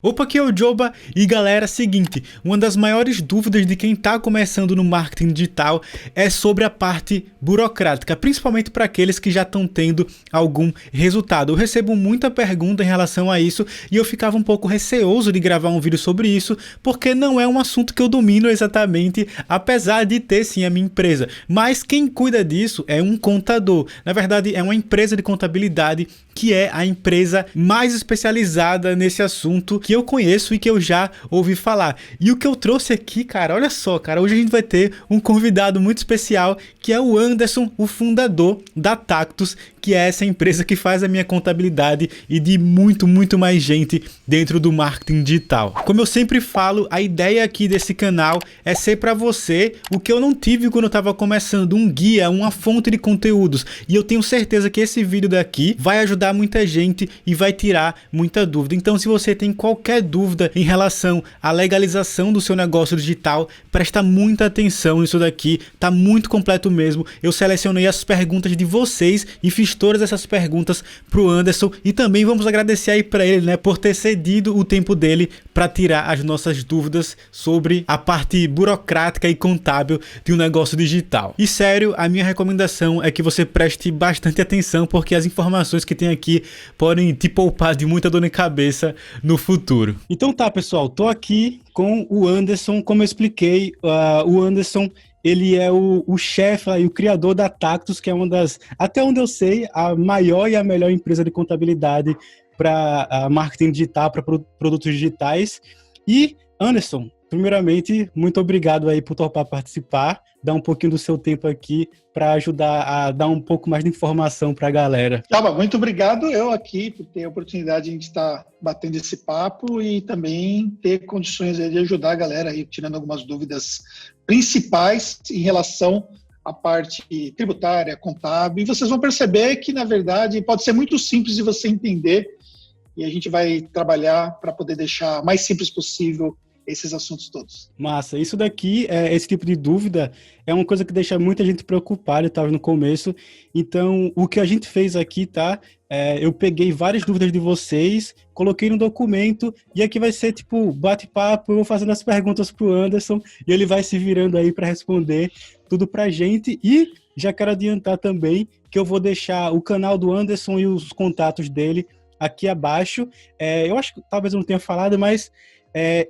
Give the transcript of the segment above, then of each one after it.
Opa, aqui é o Joba e galera, seguinte, uma das maiores dúvidas de quem está começando no marketing digital é sobre a parte burocrática, principalmente para aqueles que já estão tendo algum resultado. Eu recebo muita pergunta em relação a isso e eu ficava um pouco receoso de gravar um vídeo sobre isso, porque não é um assunto que eu domino exatamente, apesar de ter sim a minha empresa. Mas quem cuida disso é um contador, na verdade é uma empresa de contabilidade que é a empresa mais especializada nesse assunto que eu conheço e que eu já ouvi falar. E o que eu trouxe aqui, cara, olha só, cara, hoje a gente vai ter um convidado muito especial, que é o Anderson, o fundador da Tactus, que é essa empresa que faz a minha contabilidade e de muito mais gente dentro do marketing digital. Como eu sempre falo, a ideia aqui desse canal é ser para você o que eu não tive quando eu estava começando, um guia, uma fonte de conteúdos. E eu tenho certeza que esse vídeo daqui vai ajudar muita gente e vai tirar muita dúvida. Então, se você tem qualquer dúvida em relação à legalização do seu negócio digital, presta muita atenção nisso daqui, tá muito completo mesmo. Eu selecionei as perguntas de vocês e fiz todas essas perguntas pro Anderson e também vamos agradecer aí para ele, né, por ter cedido o tempo dele para tirar as nossas dúvidas sobre a parte burocrática e contábil de um negócio digital. E sério, a minha recomendação é que você preste bastante atenção, porque as informações que tem aqui podem te poupar de muita dor de cabeça no futuro. Então tá, pessoal, tô aqui com o Anderson. Como eu expliquei, o Anderson, ele é o chefe e o criador da Tactus, que é uma das, até onde eu sei, a maior e a melhor empresa de contabilidade para marketing digital, para produtos digitais. E, Anderson, primeiramente, muito obrigado aí por topar participar, dar um pouquinho do seu tempo aqui para ajudar a dar um pouco mais de informação para a galera. Tava, muito obrigado eu aqui por ter a oportunidade de a gente estar batendo esse papo e também ter condições de ajudar a galera aí, tirando algumas dúvidas principais em relação à parte tributária, contábil. E vocês vão perceber que, na verdade, pode ser muito simples de você entender e a gente vai trabalhar para poder deixar mais simples possível esses assuntos todos. Massa, isso daqui, esse tipo de dúvida é uma coisa que deixa muita gente preocupada, estava no começo. Então, o que a gente fez aqui, tá? Eu peguei várias dúvidas de vocês, coloquei no documento e aqui vai ser tipo bate-papo, eu vou fazendo as perguntas pro Anderson e ele vai se virando aí para responder tudo pra gente. E já quero adiantar também que eu vou deixar o canal do Anderson e os contatos dele aqui abaixo. Eu acho que talvez eu não tenha falado, mas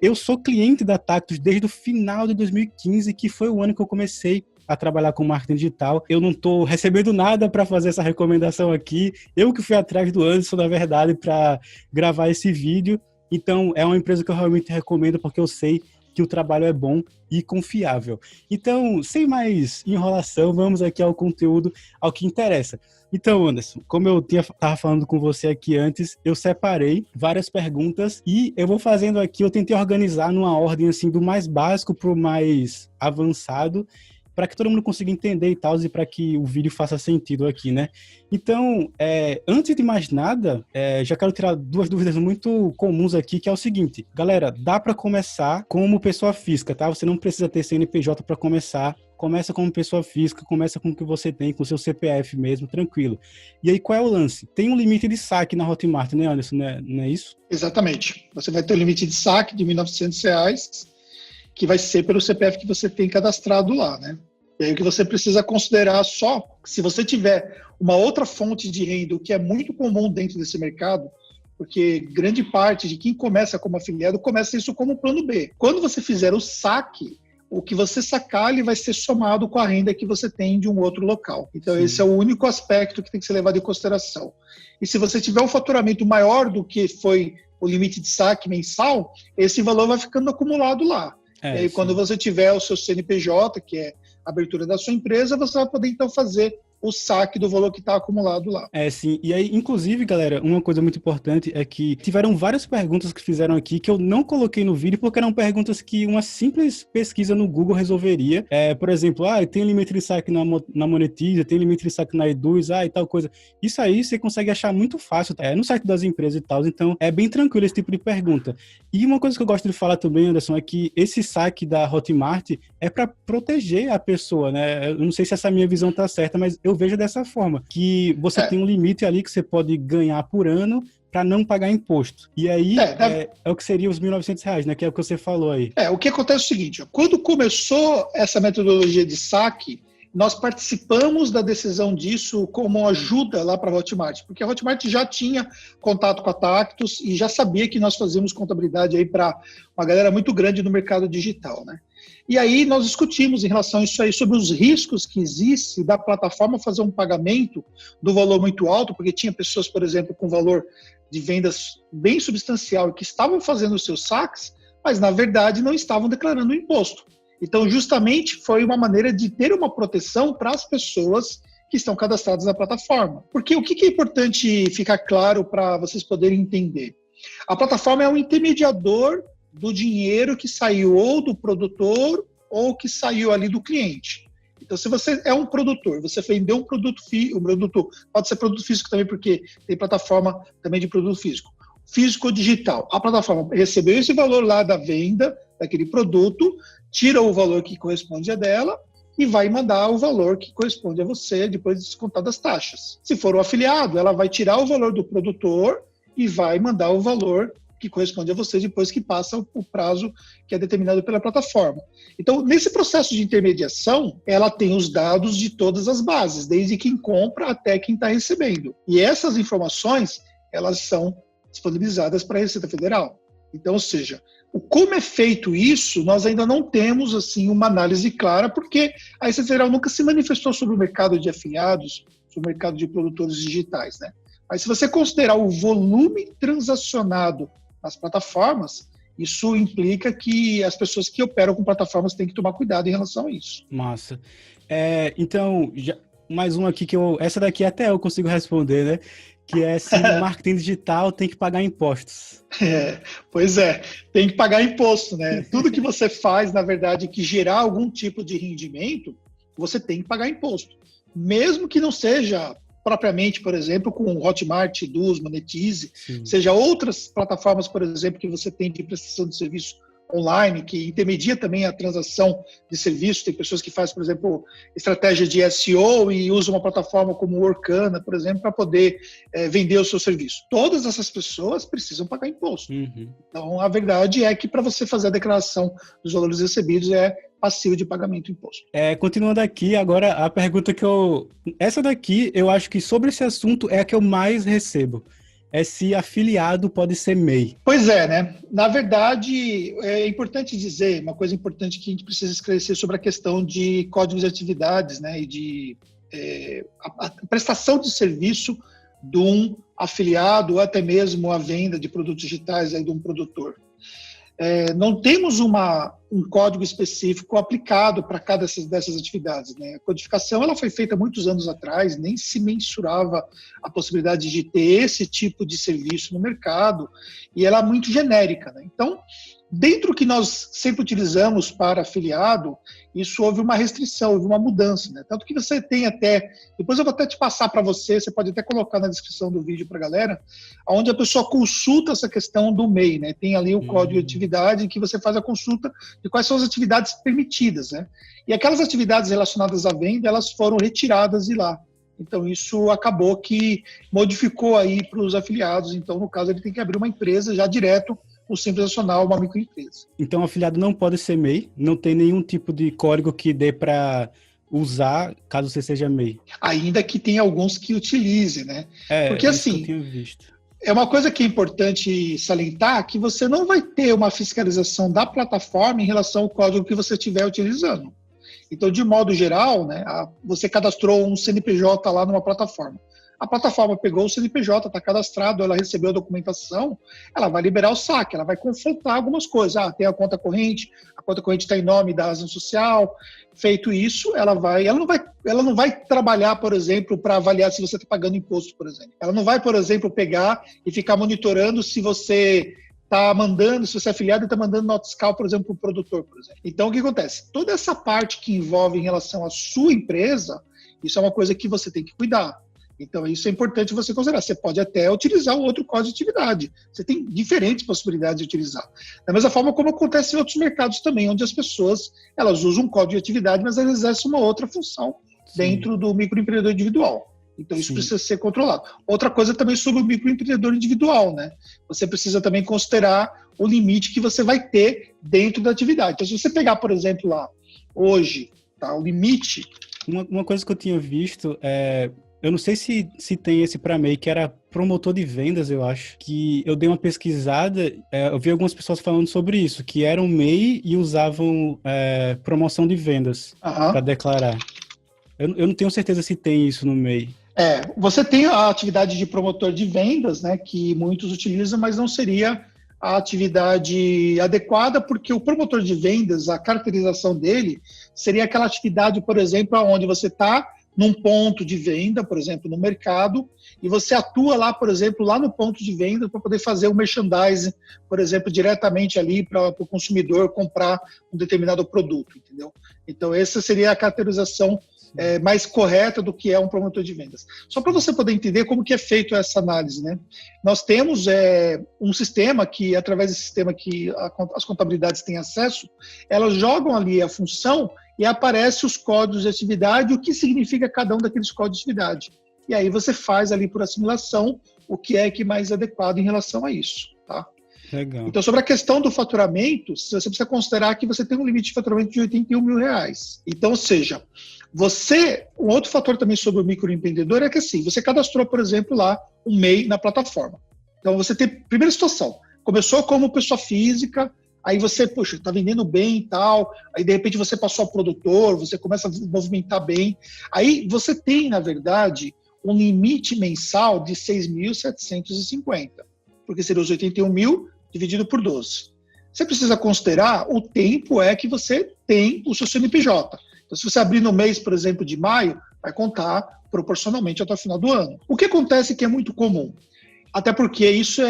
eu sou cliente da Tactus desde o final de 2015, que foi o ano que eu comecei a trabalhar com marketing digital. Eu não estou recebendo nada para fazer essa recomendação aqui. Eu que fui atrás do Anderson, na verdade, para gravar esse vídeo. Então, é uma empresa que eu realmente recomendo, porque eu sei que o trabalho é bom e confiável. Então, sem mais enrolação, vamos aqui ao conteúdo, ao que interessa. Então, Anderson, como eu estava falando com você aqui antes, eu separei várias perguntas e eu vou fazendo aqui, eu tentei organizar numa ordem assim do mais básico para o mais avançado, para que todo mundo consiga entender e tal, e para que o vídeo faça sentido aqui, né? Então, antes de mais nada, já quero tirar duas dúvidas muito comuns aqui, que é o seguinte, galera, dá para começar como pessoa física, tá? Você não precisa ter CNPJ para começar. Começa como pessoa física, começa com o que você tem, com o seu CPF mesmo, tranquilo. E aí, qual é o lance? Tem um limite de saque na Hotmart, né, Anderson? Não é isso? Exatamente. Você vai ter um limite de saque de R$ 1.900, que vai ser pelo CPF que você tem cadastrado lá, né? E aí o que você precisa considerar só, se você tiver uma outra fonte de renda, o que é muito comum dentro desse mercado, porque grande parte de quem começa como afiliado começa isso como plano B. Quando você fizer o saque, o que você sacar ele vai ser somado com a renda que você tem de um outro local. Então, sim, esse é o único aspecto que tem que ser levado em consideração. E se você tiver um faturamento maior do que foi o limite de saque mensal, esse valor vai ficando acumulado lá. E aí, sim, quando você tiver o seu CNPJ, que é a abertura da sua empresa, você vai poder, então, fazer o saque do valor que está acumulado lá. Sim. E aí, inclusive, galera, uma coisa muito importante é que tiveram várias perguntas que fizeram aqui que eu não coloquei no vídeo porque eram perguntas que uma simples pesquisa no Google resolveria. Por exemplo, tem limite de saque na Monetiza, tem limite de saque na Eduz, e tal coisa. Isso aí você consegue achar muito fácil no site das empresas e tal. Então, é bem tranquilo esse tipo de pergunta. E uma coisa que eu gosto de falar também, Anderson, é que esse saque da Hotmart é para proteger a pessoa, né? Eu não sei se essa minha visão tá certa, mas eu vejo dessa forma, que você tem um limite ali que você pode ganhar por ano, para não pagar imposto. E aí é o que seria os R$ 1.900, né? Que é o que você falou aí. O que acontece é o seguinte, ó, quando começou essa metodologia de saque, nós participamos da decisão disso como ajuda lá para a Hotmart, porque a Hotmart já tinha contato com a Tactus e já sabia que nós fazíamos contabilidade aí para uma galera muito grande no mercado digital, né? E aí nós discutimos em relação a isso aí, sobre os riscos que existe da plataforma fazer um pagamento do valor muito alto, porque tinha pessoas, por exemplo, com valor de vendas bem substancial que estavam fazendo os seus saques, mas na verdade não estavam declarando o imposto. Então, justamente, foi uma maneira de ter uma proteção para as pessoas que estão cadastradas na plataforma. Porque o que é importante ficar claro para vocês poderem entender? A plataforma é um intermediador do dinheiro que saiu ou do produtor ou que saiu ali do cliente. Então, se você é um produtor, você vendeu um produto pode ser produto físico também, porque tem plataforma também de produto físico. Físico ou digital. A plataforma recebeu esse valor lá da venda daquele produto, tira o valor que corresponde a dela e vai mandar o valor que corresponde a você depois de descontar das taxas. Se for o afiliado, ela vai tirar o valor do produtor e vai mandar o valor que corresponde a você depois que passa o prazo que é determinado pela plataforma. Então, nesse processo de intermediação, ela tem os dados de todas as bases, desde quem compra até quem está recebendo. E essas informações, elas são disponibilizadas para a Receita Federal. Então, ou seja, como é feito isso, nós ainda não temos assim uma análise clara, porque a Receita Federal nunca se manifestou sobre o mercado de afiliados, sobre o mercado de produtores digitais, né? Mas se você considerar o volume transacionado nas plataformas, isso implica que as pessoas que operam com plataformas têm que tomar cuidado em relação a isso. Massa. Então, mais um aqui essa daqui até eu consigo responder, né? Que é se no marketing digital tem que pagar impostos. Pois é, tem que pagar imposto, né? Tudo que você faz, na verdade, que gerar algum tipo de rendimento, você tem que pagar imposto. Mesmo que não seja propriamente, por exemplo, com Hotmart, Dus, Monetize, seja outras plataformas, por exemplo, que você tem de prestação de serviço online, que intermedia também a transação de serviço. Tem pessoas que fazem, por exemplo, estratégia de SEO e usam uma plataforma como o Workana, por exemplo, para poder vender o seu serviço. Todas essas pessoas precisam pagar imposto. Uhum. Então, a verdade é que para você fazer a declaração dos valores recebidos é passivo de pagamento de imposto. Continuando aqui, agora a pergunta essa daqui, eu acho que sobre esse assunto é a que eu mais recebo. É se afiliado pode ser MEI. Pois é, né? Na verdade, é importante dizer, uma coisa importante que a gente precisa esclarecer sobre a questão de códigos de atividades, né? E de a prestação de serviço de um afiliado ou até mesmo a venda de produtos digitais aí de um produtor. Não temos um código específico aplicado para cada dessas atividades, né? A codificação ela foi feita muitos anos atrás, nem se mensurava a possibilidade de ter esse tipo de serviço no mercado, e ela é muito genérica, né? Então, dentro do que nós sempre utilizamos para afiliado, isso houve uma restrição, houve uma mudança, né? Tanto que você tem depois eu vou até te passar para você pode até colocar na descrição do vídeo para a galera, onde a pessoa consulta essa questão do MEI, né? Tem ali o código de atividade em que você faz a consulta de quais são as atividades permitidas, né? E aquelas atividades relacionadas à venda, elas foram retiradas de lá. Então, isso acabou que modificou aí para os afiliados. Então, no caso, ele tem que abrir uma empresa já direto, o Simples Nacional, uma microempresa. Então, o afiliado não pode ser MEI? Não tem nenhum tipo de código que dê para usar caso você seja MEI? Ainda que tem alguns que utilizem, né? Porque assim, que eu tinha visto. É uma coisa que é importante salientar, que você não vai ter uma fiscalização da plataforma em relação ao código que você estiver utilizando. Então, de modo geral, né, você cadastrou um CNPJ lá numa plataforma. A plataforma pegou o CNPJ, está cadastrado, ela recebeu a documentação, vai liberar o saque, ela vai confrontar algumas coisas. Tem a conta corrente está em nome da razão social. Feito isso, ela não vai trabalhar, por exemplo, para avaliar se você está pagando imposto, por exemplo. Ela não vai, por exemplo, pegar e ficar monitorando se você está mandando, se você é afiliado e está mandando nota fiscal, por exemplo, para o produtor, por exemplo. Então, o que acontece? Toda essa parte que envolve em relação à sua empresa, isso é uma coisa que você tem que cuidar. Então, isso é importante você considerar. Você pode até utilizar um outro código de atividade. Você tem diferentes possibilidades de utilizar. Da mesma forma como acontece em outros mercados também, onde as pessoas elas usam um código de atividade, mas elas exercem uma outra função dentro do microempreendedor individual. Então, isso Sim. precisa ser controlado. Outra coisa também sobre o microempreendedor individual, né? Você precisa também considerar o limite que você vai ter dentro da atividade. Então, se você pegar, por exemplo, lá, hoje, tá, o limite... Uma coisa que eu tinha visto eu não sei se tem esse para MEI, que era promotor de vendas, eu acho, que eu dei uma pesquisada, eu vi algumas pessoas falando sobre isso, que eram MEI e usavam promoção de vendas para Aham. declarar. Eu não tenho certeza se tem isso no MEI. Você tem a atividade de promotor de vendas, né, que muitos utilizam, mas não seria a atividade adequada, porque o promotor de vendas, a caracterização dele, seria aquela atividade, por exemplo, onde você está num ponto de venda, por exemplo, no mercado, e você atua lá, por exemplo, lá no ponto de venda para poder fazer o merchandising, por exemplo, diretamente ali para o consumidor comprar um determinado produto, entendeu? Então, essa seria a caracterização mais correta do que é um promotor de vendas. Só para você poder entender como que é feito essa análise, né? Nós temos um sistema que, através desse sistema que as contabilidades têm acesso, elas jogam ali a função e aparece os códigos de atividade, o que significa cada um daqueles códigos de atividade. E aí você faz ali por assimilação o que é mais adequado em relação a isso, tá? Legal. Então, sobre a questão do faturamento, você precisa considerar que você tem um limite de faturamento de R$81 mil. Então, ou seja, um outro fator também sobre o microempreendedor é que assim, você cadastrou, por exemplo, lá um MEI na plataforma. Então, você tem, primeira situação, começou como pessoa física, aí você, poxa, está vendendo bem e tal, aí de repente você passou a produtor, você começa a movimentar bem, aí você tem, na verdade, um limite mensal de 6.750, porque seria os 81 mil dividido por 12. Você precisa considerar o tempo que você tem o seu CNPJ. Então, se você abrir no mês, por exemplo, de maio, vai contar proporcionalmente até o final do ano. O que acontece que é muito comum, até porque isso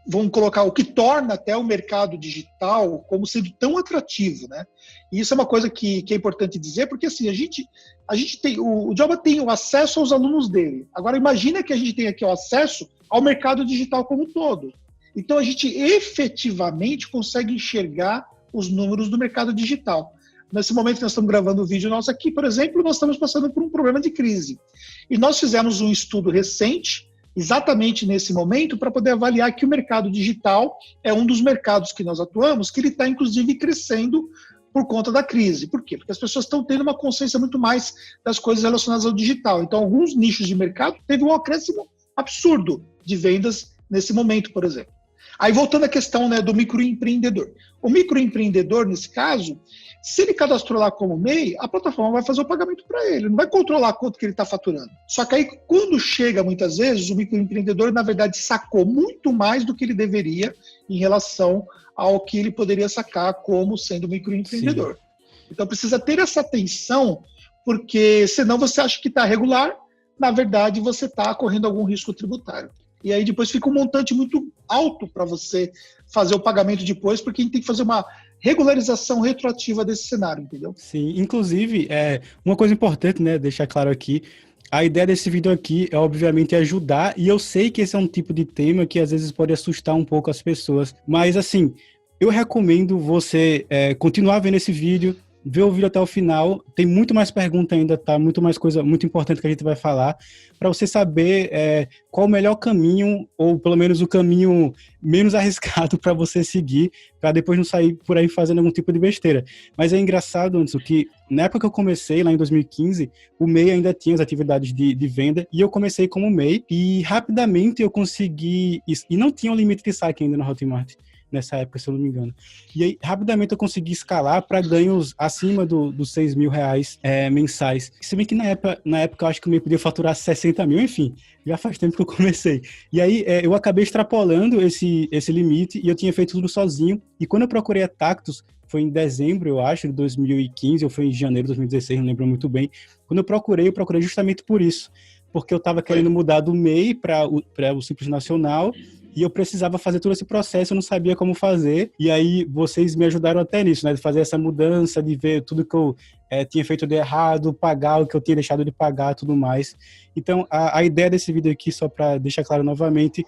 vamos colocar, o que torna até o mercado digital como sendo tão atrativo, né? E isso é uma coisa que é importante dizer, porque assim, a gente tem, o Djoba tem o acesso aos alunos dele. Agora, imagina que a gente tem aqui o acesso ao mercado digital como um todo. Então, a gente efetivamente consegue enxergar os números do mercado digital. Nesse momento que nós estamos gravando o vídeo nosso aqui, por exemplo, nós estamos passando por um problema de crise. E nós fizemos um estudo recente, exatamente nesse momento, para poder avaliar que o mercado digital é um dos mercados que nós atuamos, que ele está, inclusive, crescendo por conta da crise. Por quê? Porque as pessoas estão tendo uma consciência muito mais das coisas relacionadas ao digital. Então, alguns nichos de mercado teve um acréscimo absurdo de vendas nesse momento, por exemplo. Aí, voltando à questão, né, do microempreendedor. O microempreendedor, nesse caso, se ele cadastrou lá como MEI, a plataforma vai fazer o pagamento para ele, não vai controlar quanto que ele está faturando. Só que aí, quando chega, muitas vezes, o microempreendedor, na verdade, sacou muito mais do que ele deveria em relação ao que ele poderia sacar como sendo microempreendedor. Sim. Então, precisa ter essa atenção, porque senão você acha que está regular, na verdade, você está correndo algum risco tributário. E aí depois fica um montante muito alto para você fazer o pagamento depois, porque a gente tem que fazer uma regularização retroativa desse cenário, entendeu? Sim, inclusive, uma coisa importante, né, deixar claro aqui, a ideia desse vídeo aqui é, obviamente, ajudar, e eu sei que esse é um tipo de tema que às vezes pode assustar um pouco as pessoas, mas, assim, eu recomendo você continuar vendo esse vídeo, ver o vídeo até o final, tem muito mais pergunta ainda, tá? Muito mais coisa muito importante que a gente vai falar, para você saber qual o melhor caminho, ou pelo menos o caminho menos arriscado para você seguir, para depois não sair por aí fazendo algum tipo de besteira. Mas é engraçado, Anderson, que na época que eu comecei, lá em 2015, o MEI ainda tinha as atividades de venda, e eu comecei como MEI, e rapidamente eu consegui, e não tinha um limite de saque ainda no Hotmart, nessa época, se eu não me engano. E aí, rapidamente, eu consegui escalar para ganhos acima dos 6 mil reais mensais. Se bem que na época eu acho que o MEI podia faturar 60 mil, enfim, já faz tempo que eu comecei. E aí, eu acabei extrapolando esse limite e eu tinha feito tudo sozinho. E quando eu procurei a Tactus, foi em dezembro, eu acho, de 2015, ou foi em janeiro de 2016, não lembro muito bem. Quando eu procurei justamente por isso. Porque eu estava querendo mudar do MEI para o Simples Nacional, e eu precisava fazer todo esse processo, eu não sabia como fazer, e aí vocês me ajudaram até nisso, né, de fazer essa mudança, de ver tudo que eu tinha feito de errado, pagar o que eu tinha deixado de pagar, tudo mais. Então, a ideia desse vídeo aqui, só para deixar claro novamente,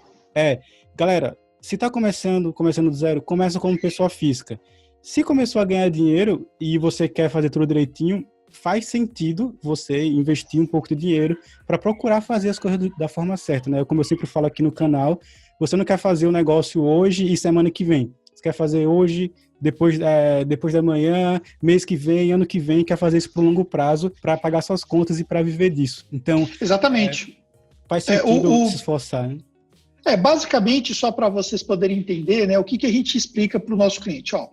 galera, se está começando do zero, começa como pessoa física. Se começou a ganhar dinheiro e você quer fazer tudo direitinho, faz sentido você investir um pouco de dinheiro para procurar fazer as coisas da forma certa, né? Como eu sempre falo aqui no canal, você não quer fazer o negócio hoje e semana que vem. Você quer fazer hoje, depois da manhã, mês que vem, ano que vem, quer fazer isso por longo prazo para pagar suas contas e para viver disso. Então, Exatamente. Faz sentido se esforçar, né? Basicamente, só para vocês poderem entender, né, o que a gente explica para o nosso cliente. Ó,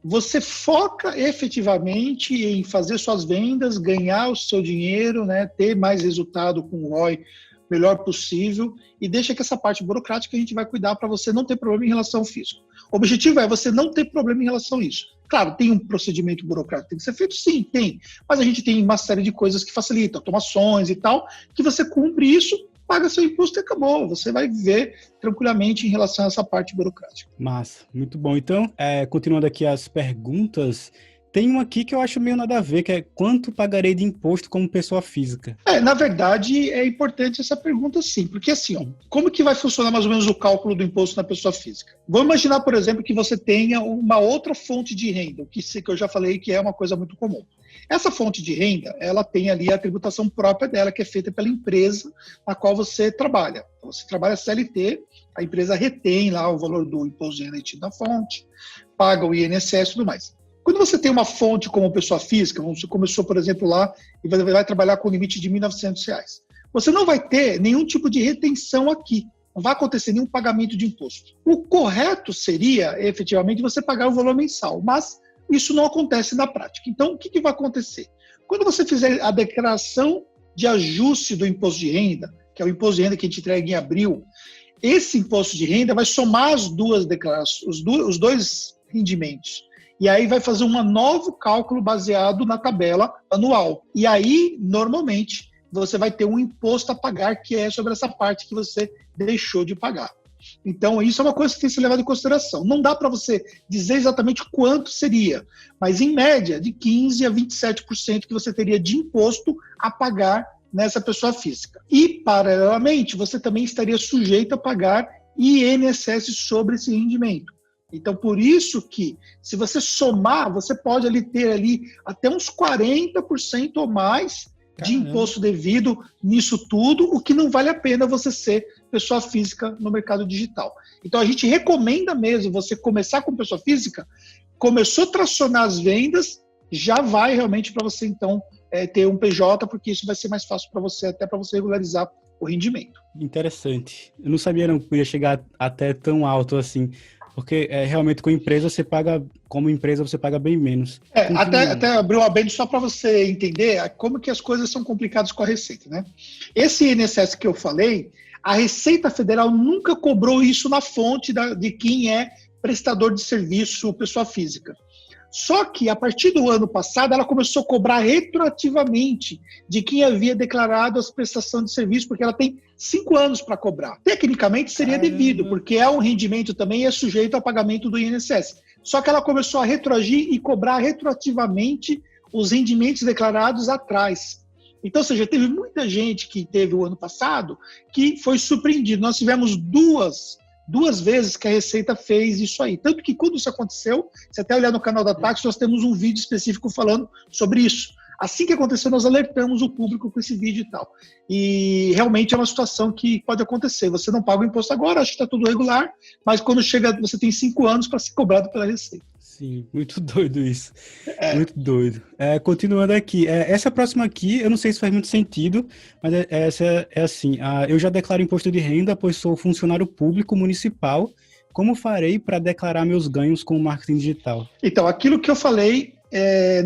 você foca efetivamente em fazer suas vendas, ganhar o seu dinheiro, né, ter mais resultado com o ROI melhor possível e deixa que essa parte burocrática a gente vai cuidar para você não ter problema em relação ao fisco. O objetivo é você não ter problema em relação a isso. Claro, tem um procedimento burocrático que tem que ser feito? Sim, tem. Mas a gente tem uma série de coisas que facilitam, automações e tal, que você cumpre isso, paga seu imposto e acabou. Você vai viver tranquilamente em relação a essa parte burocrática. Massa, muito bom. Então, continuando aqui as perguntas, tem uma aqui que eu acho meio nada a ver, que é quanto pagarei de imposto como pessoa física? Na verdade, é importante essa pergunta sim, porque assim, ó, como que vai funcionar mais ou menos o cálculo do imposto na pessoa física? Vamos imaginar, por exemplo, que você tenha uma outra fonte de renda, que eu já falei que é uma coisa muito comum. Essa fonte de renda, ela tem ali a tributação própria dela, que é feita pela empresa na qual você trabalha. Então, você trabalha CLT, a empresa retém lá o valor do imposto de renda retido na fonte, paga o INSS e tudo mais. Quando você tem uma fonte como pessoa física, você começou, por exemplo, lá e vai trabalhar com o limite de R$ 1.900, você não vai ter nenhum tipo de retenção aqui. Não vai acontecer nenhum pagamento de imposto. O correto seria, efetivamente, você pagar o valor mensal, mas isso não acontece na prática. Então, o que vai acontecer? Quando você fizer a declaração de ajuste do imposto de renda, que é o imposto de renda que a gente entrega em abril, esse imposto de renda vai somar as duas declarações, os dois rendimentos. E aí vai fazer um novo cálculo baseado na tabela anual. E aí, normalmente, você vai ter um imposto a pagar que é sobre essa parte que você deixou de pagar. Então, isso é uma coisa que tem que ser levada em consideração. Não dá para você dizer exatamente quanto seria, mas em média, de 15% a 27% que você teria de imposto a pagar nessa pessoa física. E, paralelamente, você também estaria sujeito a pagar INSS sobre esse rendimento. Então, por isso que, se você somar, você pode ter ali até uns 40% ou mais de imposto devido nisso tudo, o que não vale a pena você ser pessoa física no mercado digital. Então, a gente recomenda mesmo você começar com pessoa física, começou a tracionar as vendas, já vai realmente para você, então, ter um PJ, porque isso vai ser mais fácil para você, até para você regularizar o rendimento. Interessante. Eu não sabia não que podia chegar até tão alto assim. Porque realmente como empresa você paga bem menos. Até abrir um abendo só para você entender como que as coisas são complicadas com a Receita, né? Esse INSS que eu falei, a Receita Federal nunca cobrou isso na fonte de quem é prestador de serviço, pessoa física. Só que, a partir do ano passado, ela começou a cobrar retroativamente de quem havia declarado as prestações de serviço, porque ela tem 5 anos para cobrar. Tecnicamente, seria devido, porque é um rendimento também e é sujeito ao pagamento do INSS. Só que ela começou a retroagir e cobrar retroativamente os rendimentos declarados atrás. Então, ou seja, teve muita gente que teve o ano passado que foi surpreendido. Nós tivemos duas vezes que a Receita fez isso aí. Tanto que quando isso aconteceu, se até olhar no canal da Tax, nós temos um vídeo específico falando sobre isso. Assim que aconteceu, nós alertamos o público com esse vídeo e tal. E realmente é uma situação que pode acontecer. Você não paga o imposto agora, acho que está tudo regular, mas quando chega, você tem 5 anos para ser cobrado pela Receita. Sim, muito doido isso. Muito doido. Continuando aqui, essa próxima aqui, eu não sei se faz muito sentido, mas essa é assim, eu já declaro imposto de renda, pois sou funcionário público municipal. Como farei para declarar meus ganhos com o marketing digital? Então, aquilo que eu falei,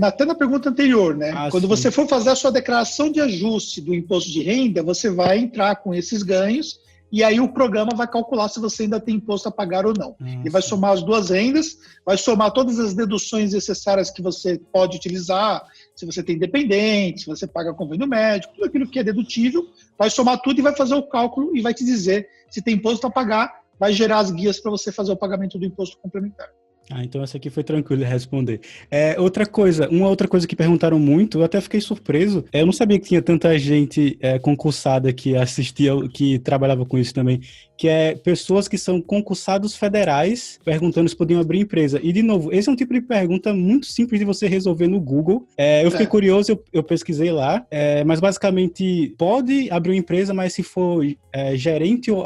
até na pergunta anterior, né? Quando você for fazer a sua declaração de ajuste do imposto de renda, você vai entrar com esses ganhos e aí o programa vai calcular se você ainda tem imposto a pagar ou não. Ele vai somar as duas rendas, vai somar todas as deduções necessárias que você pode utilizar, se você tem dependente, se você paga convênio médico, tudo aquilo que é dedutível, vai somar tudo e vai fazer o cálculo e vai te dizer se tem imposto a pagar, vai gerar as guias para você fazer o pagamento do imposto complementar. Ah, então essa aqui foi tranquilo de responder. Uma outra coisa que perguntaram muito, eu até fiquei surpreso. Eu não sabia que tinha tanta gente concursada que assistia, que trabalhava com isso também, que é pessoas que são concursados federais perguntando se podiam abrir empresa. E, de novo, esse é um tipo de pergunta muito simples de você resolver no Google. Eu fiquei curioso, eu pesquisei lá, mas basicamente pode abrir uma empresa, mas se for gerente ou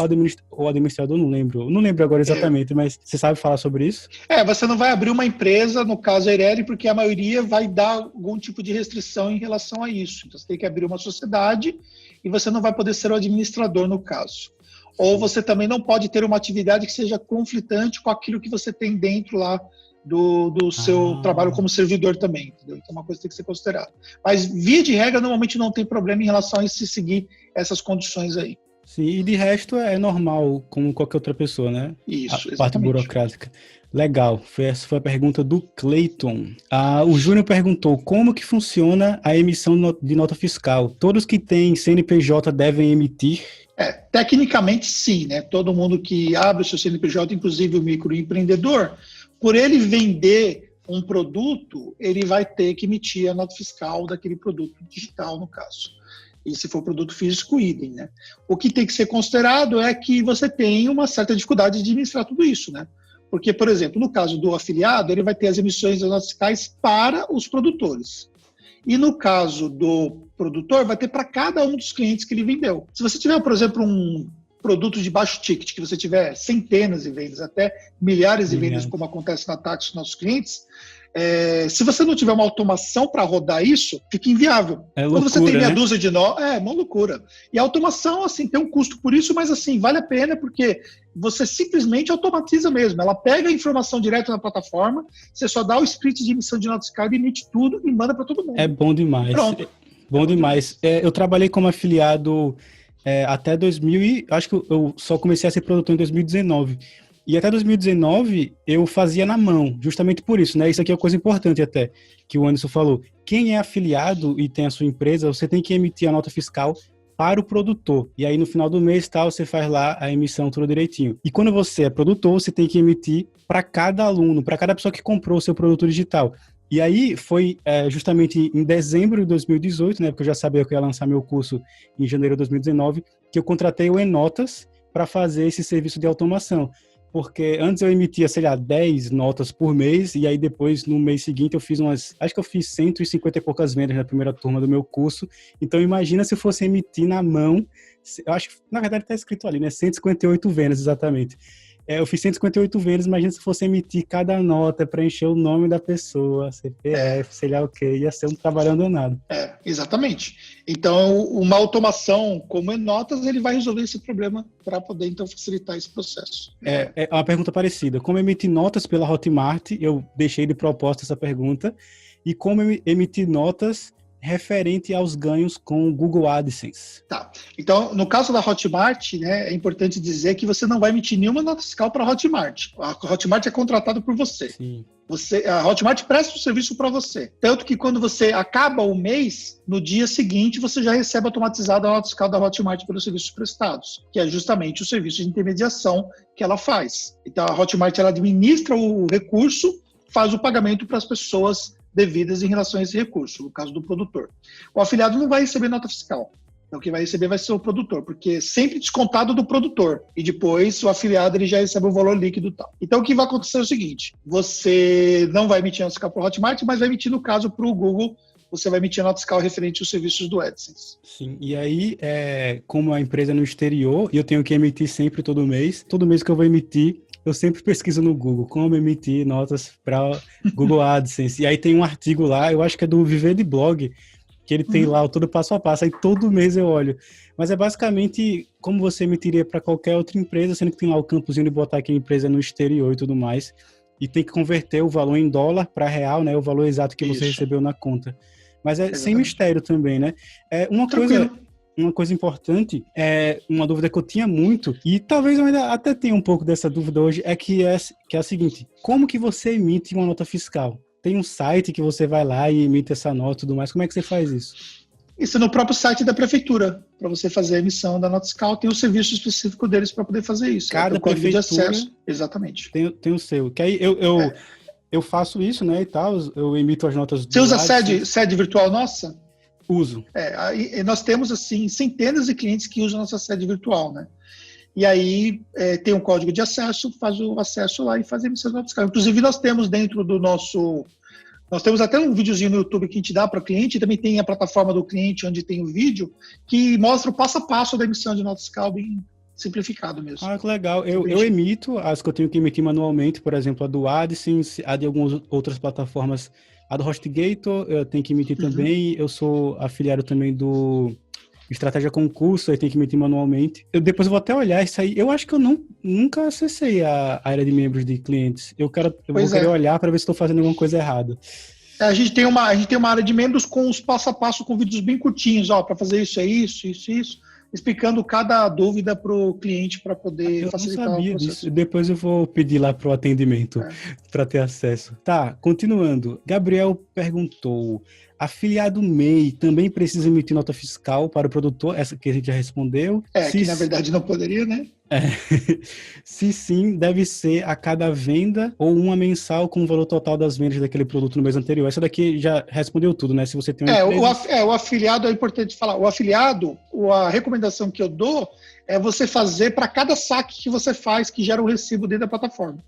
administrador, não lembro. Não lembro agora exatamente, mas você sabe falar sobre isso? Você não vai abrir uma empresa, no caso a Ireli, porque a maioria vai dar algum tipo de restrição em relação a isso. Então, você tem que abrir uma sociedade e você não vai poder ser o administrador, no caso. Ou você também não pode ter uma atividade que seja conflitante com aquilo que você tem dentro lá do seu trabalho como servidor também, entendeu? Então, é uma coisa que tem que ser considerada. Mas, via de regra, normalmente não tem problema em relação a se seguir essas condições aí. Sim, e de resto é normal, como qualquer outra pessoa, né? Isso, A exatamente. parte burocrática. Legal, essa foi a pergunta do Clayton. O Júnior perguntou como que funciona a emissão de nota fiscal. Todos que têm CNPJ devem emitir? Tecnicamente sim, né? Todo mundo que abre o seu CNPJ, inclusive o microempreendedor, por ele vender um produto, ele vai ter que emitir a nota fiscal daquele produto digital, no caso. E se for produto físico, idem, né? O que tem que ser considerado é que você tem uma certa dificuldade de administrar tudo isso, né? Porque, por exemplo, no caso do afiliado, ele vai ter as emissões das notas fiscais para os produtores. E no caso do produtor, vai ter para cada um dos clientes que ele vendeu. Se você tiver, por exemplo, um produto de baixo ticket, que você tiver centenas de vendas, até milhares de vendas, como acontece na Táxi dos nossos clientes, se você não tiver uma automação para rodar isso, fica inviável. Loucura, quando você tem meia né? dúzia de nó, é uma loucura. E a automação, assim, tem um custo por isso, mas assim, vale a pena porque você simplesmente automatiza mesmo. Ela pega a informação direto na plataforma, você só dá o script de emissão de nota fiscal, emite tudo e manda para todo mundo. É bom demais. Pronto. Bom demais. Eu trabalhei como afiliado até 2000 e acho que eu só comecei a ser produtor em 2019. E até 2019 eu fazia na mão, justamente por isso, né? Isso aqui é uma coisa importante até, que o Anderson falou. Quem é afiliado e tem a sua empresa, você tem que emitir a nota fiscal para o produtor. E aí no final do mês, você faz lá a emissão tudo direitinho. E quando você é produtor, você tem que emitir para cada aluno, para cada pessoa que comprou o seu produto digital. E aí foi justamente em dezembro de 2018, né, porque eu já sabia que eu ia lançar meu curso em janeiro de 2019, que eu contratei o Enotas para fazer esse serviço de automação. Porque antes eu emitia, 10 notas por mês, e aí depois, no mês seguinte, eu fiz acho que eu fiz 150 e poucas vendas na primeira turma do meu curso. Então, imagina se eu fosse emitir na mão, eu acho que, na verdade, está escrito ali, né, 158 vendas, exatamente. Eu fiz 158 vendas, imagina se fosse emitir cada nota, preencher o nome da pessoa, CPF, sei lá o quê, ia ser um trabalho danado. Exatamente. Então, uma automação como Enotas, ele vai resolver esse problema para poder, então, facilitar esse processo. É uma pergunta parecida. Como emitir notas pela Hotmart? Eu deixei de proposta essa pergunta. E como emitir notas referente aos ganhos com o Google AdSense. Tá. Então, no caso da Hotmart, né, é importante dizer que você não vai emitir nenhuma nota fiscal para a Hotmart. A Hotmart é contratada por você. Sim. A Hotmart presta o serviço para você. Tanto que quando você acaba o mês, no dia seguinte, você já recebe automatizada a nota fiscal da Hotmart pelos serviços prestados, que é justamente o serviço de intermediação que ela faz. Então, a Hotmart ela administra o recurso, faz o pagamento para as pessoas devidas em relação a esse recurso, no caso do produtor. O afiliado não vai receber nota fiscal. Então, quem vai receber vai ser o produtor, porque é sempre descontado do produtor. E depois, o afiliado ele já recebe o valor líquido e tal. Então, o que vai acontecer é o seguinte, você não vai emitir nota fiscal para o Hotmart, mas vai emitir, no caso, para o Google, você vai emitir nota fiscal referente aos serviços do AdSense. Sim, e aí, como a empresa é no exterior, e eu tenho que emitir sempre todo mês que eu vou emitir, eu sempre pesquiso no Google como emitir notas para Google AdSense. E aí tem um artigo lá, eu acho que é do Viver de Blog, que ele tem lá todo passo a passo, aí todo mês eu olho. Mas é basicamente como você emitiria para qualquer outra empresa, sendo que tem lá o campozinho de botar que a empresa é no exterior e tudo mais, e tem que converter o valor em dólar para real, né, o valor exato que você recebeu na conta. Mas sem mistério também, né? Uma coisa importante, uma dúvida que eu tinha muito, e talvez eu ainda até tenha um pouco dessa dúvida hoje, que é a seguinte: como que você emite uma nota fiscal? Tem um site que você vai lá e emite essa nota e tudo mais, como é que você faz isso? Isso no próprio site da prefeitura, para você fazer a emissão da nota fiscal, tem o serviço específico deles para poder fazer isso. Cada prefeitura de acesso. Exatamente. Tem o seu. Que aí eu faço isso, né, e tal, eu emito as notas do Você usa sede virtual nossa? Uso. Aí nós temos, assim, centenas de clientes que usam nossa sede virtual, né? E aí tem um código de acesso, faz o acesso lá e faz a emissão da nota fiscal. Inclusive, nós temos dentro do nosso... Nós temos até um videozinho no YouTube que a gente dá para o cliente, também tem a plataforma do cliente, onde tem o vídeo, que mostra o passo a passo da emissão de nota fiscal bem simplificado mesmo. Ah, que legal. Eu emito as que eu tenho que emitir manualmente, por exemplo, a do AdSense, a de algumas outras plataformas. A do HostGator eu tenho que emitir também. Eu sou afiliado também do Estratégia Concurso, aí tem que emitir manualmente. Depois eu vou até olhar isso aí. Eu acho que eu nunca acessei a área de membros de clientes. Eu vou querer olhar para ver se estou fazendo alguma coisa errada. A gente tem uma área de membros com os passo a passo, com vídeos bem curtinhos, para fazer isso é isso, explicando cada dúvida para o cliente para poder facilitar o processo. Disso. Depois eu vou pedir lá para o atendimento para ter acesso. Tá, continuando. Gabriel perguntou: afiliado MEI também precisa emitir nota fiscal para o produtor? Essa que a gente já respondeu. Que na verdade não poderia, né? Se sim, deve ser a cada venda ou uma mensal com o valor total das vendas daquele produto no mês anterior. Essa daqui já respondeu tudo, né? Se você tem uma empresa... o afiliado é importante falar. O afiliado, a recomendação que eu dou é você fazer para cada saque que você faz que gera um recibo dentro da plataforma.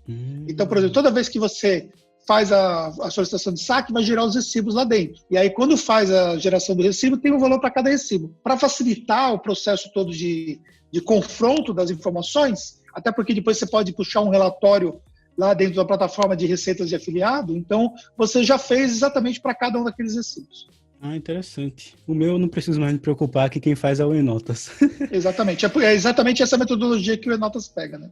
Então, por exemplo, toda vez que você faz a solicitação de saque, vai gerar os recibos lá dentro. E aí, quando faz a geração do recibo, tem um valor para cada recibo. Para facilitar o processo todo de confronto das informações, até porque depois você pode puxar um relatório lá dentro da plataforma de receitas de afiliado, então você já fez exatamente para cada um daqueles recibos. Ah, interessante. O meu eu não preciso mais me preocupar, que quem faz é o Enotas. Exatamente. É exatamente essa metodologia que o Enotas pega, né?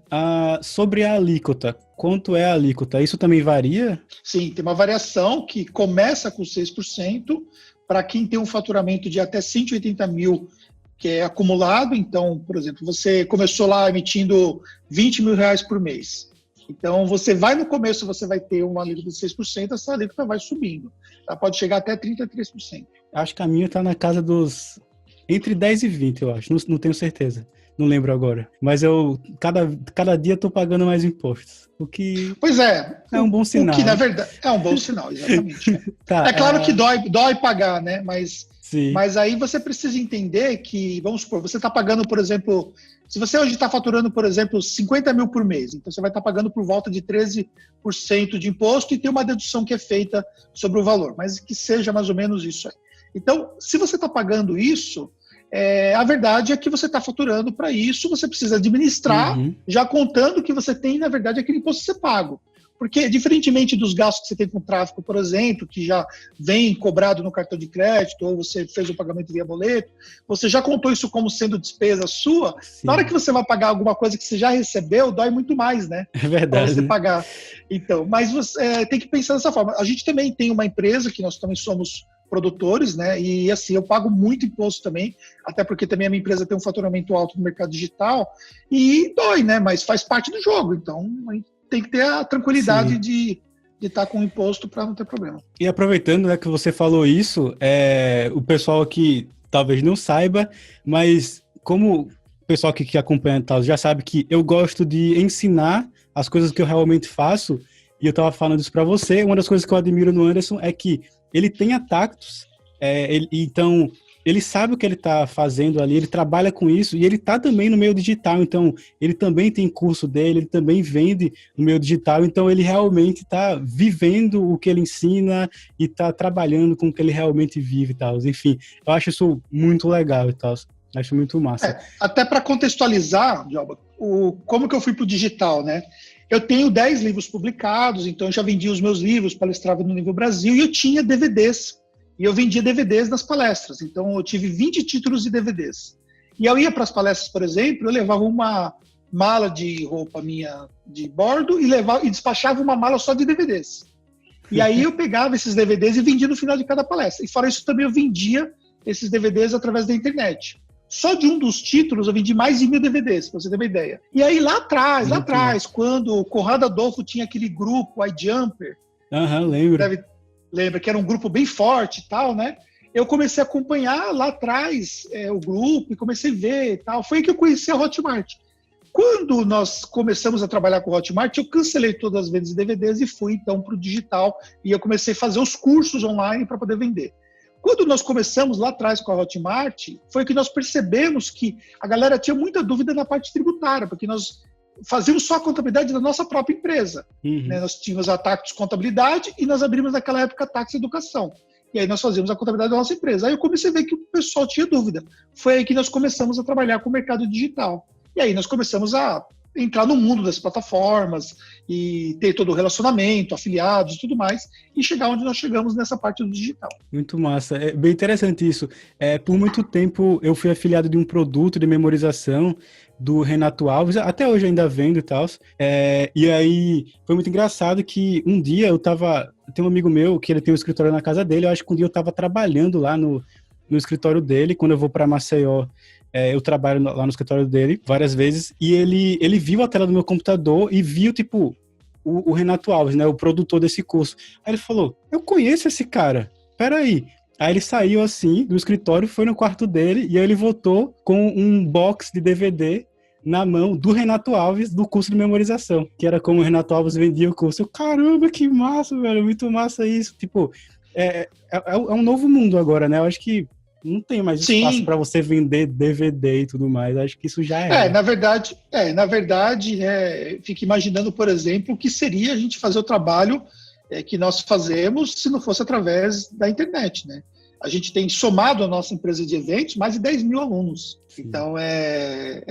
Sobre a alíquota, quanto é a alíquota? Isso também varia? Sim, tem uma variação que começa com 6% para quem tem um faturamento de até 180 mil, que é acumulado. Então, por exemplo, você começou lá emitindo 20 mil reais por mês. Então, no começo você vai ter uma alíquota de 6%, essa alíquota vai subindo. Ela pode chegar até 33%. Acho que a minha está na casa dos... entre 10 e 20, eu acho. Não tenho certeza. Não lembro agora. Mas cada dia estou pagando mais impostos. O que... Pois é. É um bom sinal. O que, na verdade, é um bom sinal, exatamente. É claro que dói pagar, né? Mas aí você precisa entender que, vamos supor, você está pagando, por exemplo... Se você hoje está faturando, por exemplo, 50 mil por mês, então você vai estar pagando por volta de 13% de imposto e tem uma dedução que é feita sobre o valor, mas que seja mais ou menos isso aí. Então, se você está pagando isso, a verdade é que você está faturando para isso, você precisa administrar, já contando que você tem, na verdade, aquele imposto a ser pago. Porque, diferentemente dos gastos que você tem com tráfego, por exemplo, que já vem cobrado no cartão de crédito, ou você fez o pagamento via boleto, você já contou isso como sendo despesa sua, na hora que você vai pagar alguma coisa que você já recebeu, dói muito mais, né? É verdade. Pra você pagar. Então, mas você tem que pensar dessa forma. A gente também tem uma empresa, que nós também somos produtores, né? E assim, eu pago muito imposto também, até porque também a minha empresa tem um faturamento alto no mercado digital, e dói, né? Mas faz parte do jogo, então... tem que ter a tranquilidade de estar com o imposto para não ter problema. E aproveitando, né, que você falou isso, o pessoal aqui talvez não saiba, mas como o pessoal que acompanha tal já sabe que eu gosto de ensinar as coisas que eu realmente faço, e eu estava falando isso para você, uma das coisas que eu admiro no Anderson é que ele tem tactos, então... ele sabe o que ele está fazendo ali, ele trabalha com isso, e ele está também no meio digital, então ele também tem curso dele, ele também vende no meio digital, então ele realmente está vivendo o que ele ensina e está trabalhando com o que ele realmente vive e tal. Enfim, eu acho isso muito legal e tal, acho muito massa. Até para contextualizar, Dioba, como que eu fui para o digital, né? Eu tenho 10 livros publicados, então eu já vendi os meus livros, palestrava no Nível Brasil, e eu tinha DVDs. E eu vendia DVDs nas palestras, então eu tive 20 títulos de DVDs. E eu ia para as palestras, por exemplo, eu levava uma mala de roupa minha de bordo e despachava uma mala só de DVDs. E aí eu pegava esses DVDs e vendia no final de cada palestra. E fora isso também eu vendia esses DVDs através da internet. Só de um dos títulos eu vendi mais de 1000 DVDs, para você ter uma ideia. E aí lá atrás, quando o Conrado Adolfo tinha aquele grupo, iJumper, lembro. lembra que era um grupo bem forte e tal, né? eu comecei a acompanhar lá atrás o grupo e comecei a ver e tal. Foi aí que eu conheci a Hotmart. Quando nós começamos a trabalhar com o Hotmart, eu cancelei todas as vendas de DVDs e fui então para o digital e eu comecei a fazer os cursos online para poder vender. Quando nós começamos lá atrás com a Hotmart, foi que nós percebemos que a galera tinha muita dúvida na parte tributária, porque nós fazíamos só a contabilidade da nossa própria empresa. Né? Nós tínhamos a Tax Contabilidade e nós abrimos naquela época a Tax Educação. E aí nós fazíamos a contabilidade da nossa empresa. Aí eu comecei a ver que o pessoal tinha dúvida. Foi aí que nós começamos a trabalhar com o mercado digital. E aí nós começamos a entrar no mundo das plataformas e ter todo o relacionamento, afiliados e tudo mais, e chegar onde nós chegamos nessa parte do digital. Muito massa. É bem interessante isso. Por muito tempo eu fui afiliado de um produto de memorização do Renato Alves, até hoje ainda vendo e tal. E aí foi muito engraçado que um dia tem um amigo meu que ele tem um escritório na casa dele, eu acho que um dia eu estava trabalhando lá no escritório dele, quando eu vou para Maceió, eu trabalho lá no escritório dele várias vezes, e ele viu a tela do meu computador e viu, tipo, o Renato Alves, né, o produtor desse curso. Aí ele falou, eu conheço esse cara, peraí. Aí ele saiu assim do escritório, foi no quarto dele, e aí ele voltou com um box de DVD na mão do Renato Alves, do curso de memorização, que era como o Renato Alves vendia o curso. Eu, caramba, que massa, velho, muito massa isso. Tipo, é um novo mundo agora, né? Eu acho que não tem mais espaço para você vender DVD e tudo mais. Acho que isso já é. Na verdade, fica imaginando, por exemplo, o que seria a gente fazer o trabalho que nós fazemos se não fosse através da internet, né? A gente tem somado a nossa empresa de eventos mais de 10 mil alunos. Sim. Então, é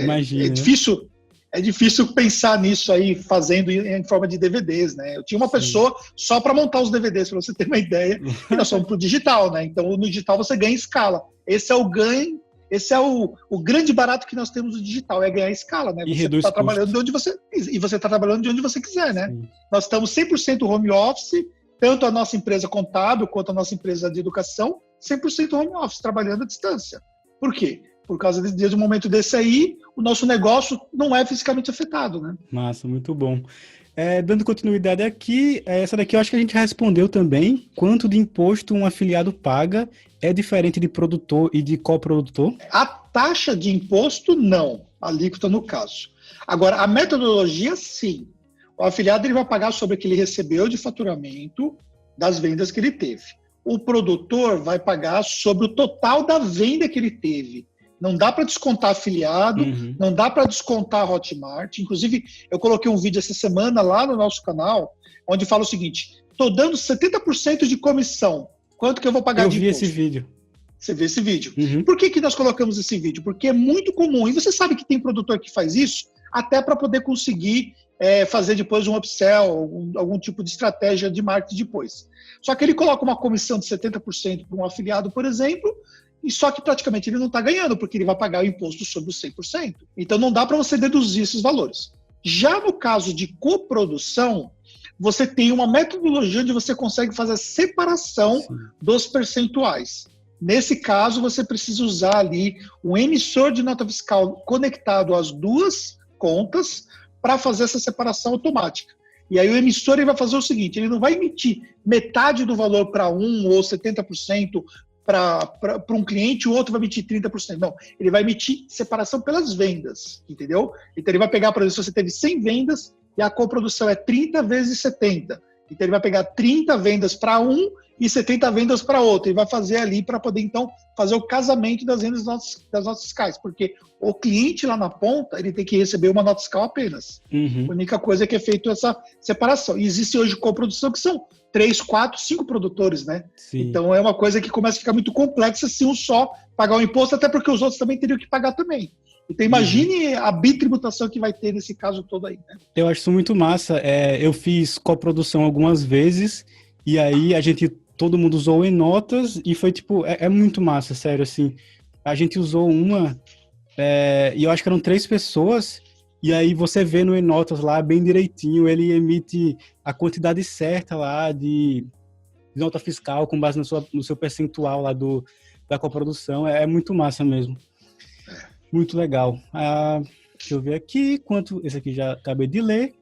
difícil pensar nisso aí, fazendo em forma de DVDs, né? Eu tinha uma pessoa só para montar os DVDs, para você ter uma ideia, e nós somos para o digital, né? Então, no digital você ganha escala. Esse é o ganho, esse é o grande barato que nós temos no digital, é ganhar escala, né? E você está trabalhando de onde você está trabalhando de onde você quiser, né? Sim. Nós estamos 100% home office, tanto a nossa empresa contábil quanto a nossa empresa de educação, 100% home office, trabalhando à distância. Por quê? Por causa de um momento desse aí, o nosso negócio não é fisicamente afetado, né? Massa, muito bom. Dando continuidade aqui, essa daqui eu acho que a gente respondeu também. Quanto de imposto um afiliado paga é diferente de produtor e de coprodutor? A taxa de imposto, não. A alíquota no caso. Agora, a metodologia, sim. O afiliado ele vai pagar sobre o que ele recebeu de faturamento das vendas que ele teve. O produtor vai pagar sobre o total da venda que ele teve. Não dá para descontar afiliado, não dá para descontar a Hotmart. Inclusive, eu coloquei um vídeo essa semana lá no nosso canal, onde fala o seguinte, estou dando 70% de comissão. Quanto que eu vou pagar de imposto? Eu vi esse vídeo. Você vê esse vídeo. Por que nós colocamos esse vídeo? Porque é muito comum. E você sabe que tem produtor que faz isso até para poder conseguir fazer depois um upsell, algum tipo de estratégia de marketing depois. Só que ele coloca uma comissão de 70% para um afiliado, por exemplo, e só que praticamente ele não está ganhando, porque ele vai pagar o imposto sobre os 100%. Então não dá para você deduzir esses valores. Já no caso de coprodução, você tem uma metodologia onde você consegue fazer a separação dos percentuais. Nesse caso, você precisa usar ali um emissor de nota fiscal conectado às duas contas para fazer essa separação automática. E aí o emissor ele vai fazer o seguinte, ele não vai emitir metade do valor para um ou 70% para um cliente, o outro vai emitir 30%. Não, ele vai emitir separação pelas vendas, entendeu? Então ele vai pegar, por exemplo, se você teve 100 vendas e a coprodução é 30 vezes 70. Então ele vai pegar 30 vendas para um e 70 vendas para outro. Ele vai fazer ali para poder, então, fazer o casamento das vendas das notas fiscais. Porque o cliente lá na ponta, ele tem que receber uma nota fiscal apenas. A única coisa é que é feita essa separação. E existe hoje coprodução que são 3, 4, 5 produtores, né? Sim. Então é uma coisa que começa a ficar muito complexa se um só pagar o imposto, até porque os outros também teriam que pagar também. Então imagine a bitributação que vai ter nesse caso todo aí, né? Eu acho isso muito massa. Eu fiz coprodução algumas vezes e aí todo mundo usou em notas e foi tipo, é muito massa, sério, assim. A gente usou uma e eu acho que eram 3 pessoas e aí você vê no Enotas lá bem direitinho, ele emite a quantidade certa lá de nota fiscal com base no seu percentual lá da coprodução. É muito massa mesmo. Muito legal. Deixa eu ver aqui, esse aqui já acabei de ler.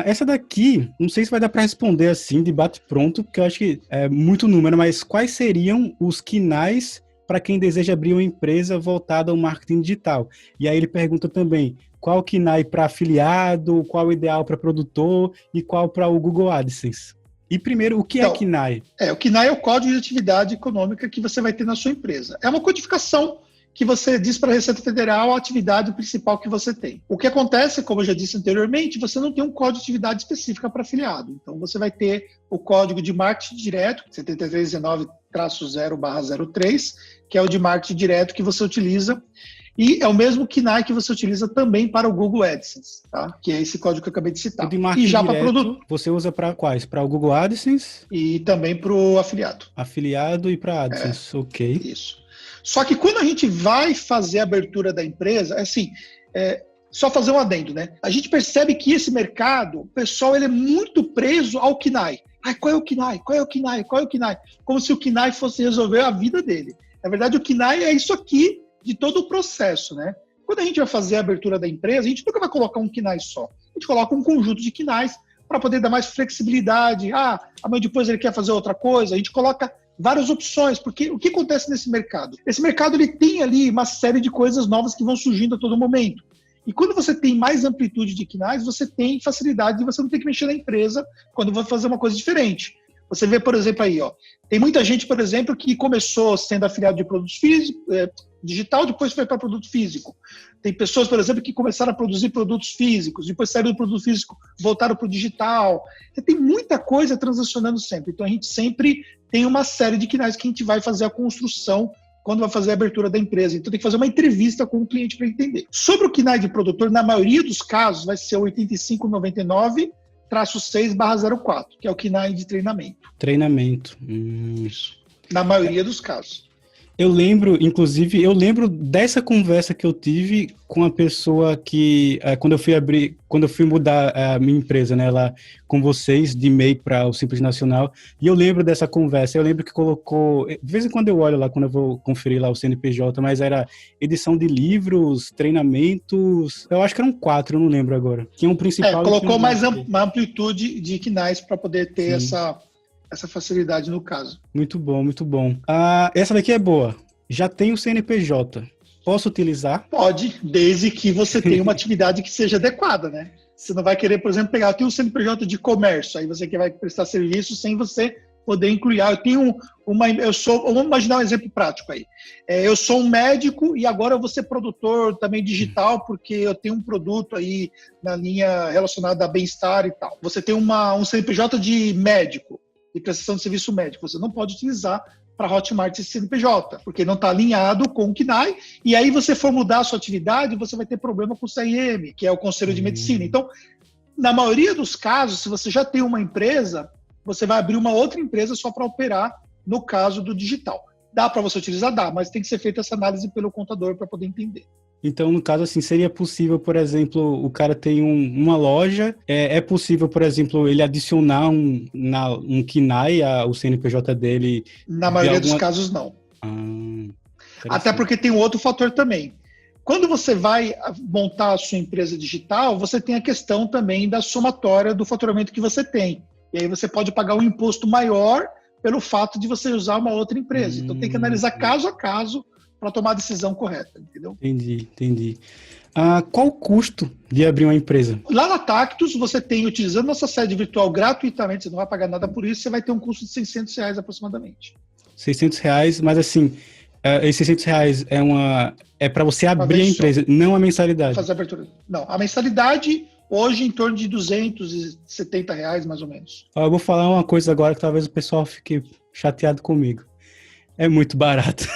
Essa daqui, não sei se vai dar para responder assim, de bate-pronto, porque eu acho que é muito número, mas quais seriam os KNAIs para quem deseja abrir uma empresa voltada ao marketing digital? E aí ele pergunta também, qual o KNAI para afiliado, qual o ideal para produtor e qual para o Google AdSense? E primeiro, o que é Então, KNAI? o KNAI é o Código de Atividade Econômica que você vai ter na sua empresa. É uma codificação que você diz para a Receita Federal a atividade principal que você tem. O que acontece, como eu já disse anteriormente, você não tem um código de atividade específica para afiliado. Então, você vai ter o código de marketing direto, 7319-0/03, que é o de marketing direto que você utiliza. E é o mesmo KNAI que você utiliza também para o Google AdSense, tá? Que é esse código que eu acabei de citar. O de marketing e já direto, para produto. você usa para quais? Para o Google AdSense? E também para o afiliado. Afiliado e para AdSense, ok. Isso. Só que quando a gente vai fazer a abertura da empresa, só fazer um adendo, né? A gente percebe que esse mercado, o pessoal, ele é muito preso ao KNAI. Qual é o KNAI? Qual é o KNAI? Qual é o KNAI? Como se o KNAI fosse resolver a vida dele. Na verdade, o KNAI é isso aqui de todo o processo, né? Quando a gente vai fazer a abertura da empresa, a gente nunca vai colocar um KNAI só. A gente coloca um conjunto de KNAIs para poder dar mais flexibilidade. Amanhã depois ele quer fazer outra coisa. A gente coloca várias opções, porque o que acontece nesse mercado? Esse mercado ele tem ali uma série de coisas novas que vão surgindo a todo momento. E quando você tem mais amplitude de KNAIs, você tem facilidade de você não ter que mexer na empresa quando vai fazer uma coisa diferente. Você vê, por exemplo, aí, tem muita gente, por exemplo, que começou sendo afiliado de produtos físicos, digital, depois foi para produto físico. Tem pessoas, por exemplo, que começaram a produzir produtos físicos, depois saíram do produto físico, voltaram para o digital. Tem muita coisa transacionando sempre. Então, a gente sempre tem uma série de KNAIs que a gente vai fazer a construção quando vai fazer a abertura da empresa. Então, tem que fazer uma entrevista com o cliente para entender. Sobre o KNAI de produtor, na maioria dos casos, vai ser o 8599-6/04, que é o KNAI de treinamento. Treinamento. Isso. Na maioria dos casos. Eu lembro dessa conversa que eu tive com a pessoa que, quando eu fui mudar a minha empresa, né, lá com vocês, de MEI para o Simples Nacional, e eu lembro dessa conversa, eu lembro que colocou, de vez em quando eu olho lá, quando eu vou conferir lá o CNPJ, mas era edição de livros, treinamentos, eu acho que eram 4, eu não lembro agora. Tinha um principal... colocou mais uma amplitude de KNAIs para poder ter essa facilidade no caso. Muito bom, muito bom. Essa daqui é boa. Já tem o CNPJ. Posso utilizar? Pode, desde que você tenha uma atividade que seja adequada, né? Você não vai querer, por exemplo, pegar, eu tenho um CNPJ de comércio, aí você que vai prestar serviço sem você poder incluir. Vamos imaginar um exemplo prático aí. Eu sou um médico e agora eu vou ser produtor também digital, porque eu tenho um produto aí na linha relacionada a bem-estar e tal. Você tem um CNPJ de médico, de prestação de serviço médico, você não pode utilizar para Hotmart esse CNPJ, porque não está alinhado com o KNAI, e aí você for mudar a sua atividade, você vai ter problema com o CRM, que é o Conselho de Medicina. Então, na maioria dos casos, se você já tem uma empresa, você vai abrir uma outra empresa só para operar no caso do digital. Dá para você utilizar? Dá, mas tem que ser feita essa análise pelo contador para poder entender. Então, no caso, assim, seria possível, por exemplo, o cara tem uma loja, é possível, por exemplo, ele adicionar um KNAI ao CNPJ dele? Na maioria dos casos, não. Até porque tem um outro fator também. Quando você vai montar a sua empresa digital, você tem a questão também da somatória do faturamento que você tem. E aí você pode pagar um imposto maior pelo fato de você usar uma outra empresa. Então, tem que analisar caso a caso para tomar a decisão correta, entendeu? Entendi. Qual o custo de abrir uma empresa? Lá na Tactus, você tem, utilizando nossa sede virtual gratuitamente, você não vai pagar nada por isso, você vai ter um custo de R$600 aproximadamente. R$600, mas assim, esses R$600 é para você abrir a empresa, não a mensalidade. Fazer a abertura. Não, a mensalidade hoje em torno de R$270, mais ou menos. Eu vou falar uma coisa agora que talvez o pessoal fique chateado comigo. É muito barato.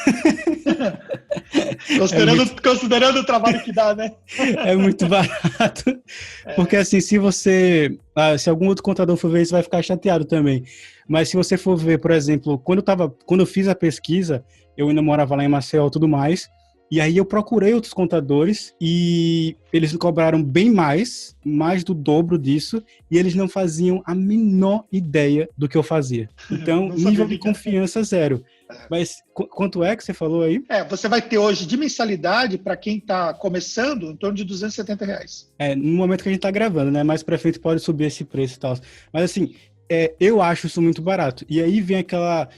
Considerando o trabalho que dá, né? É muito barato. Porque assim, se algum outro contador for ver isso, vai ficar chateado também. Mas se você for ver, por exemplo, quando eu fiz a pesquisa, eu ainda morava lá em Maceió e tudo mais, E aí eu procurei outros contadores e eles me cobraram bem mais do dobro disso, e eles não faziam a menor ideia do que eu fazia. Então, nível de confiança zero. Mas quanto é que você falou aí? Você vai ter hoje de mensalidade, para quem está começando, em torno de R$270. No momento que a gente está gravando, né? Mais para frente pode subir esse preço e tal. Mas assim, eu acho isso muito barato. E aí vem aquela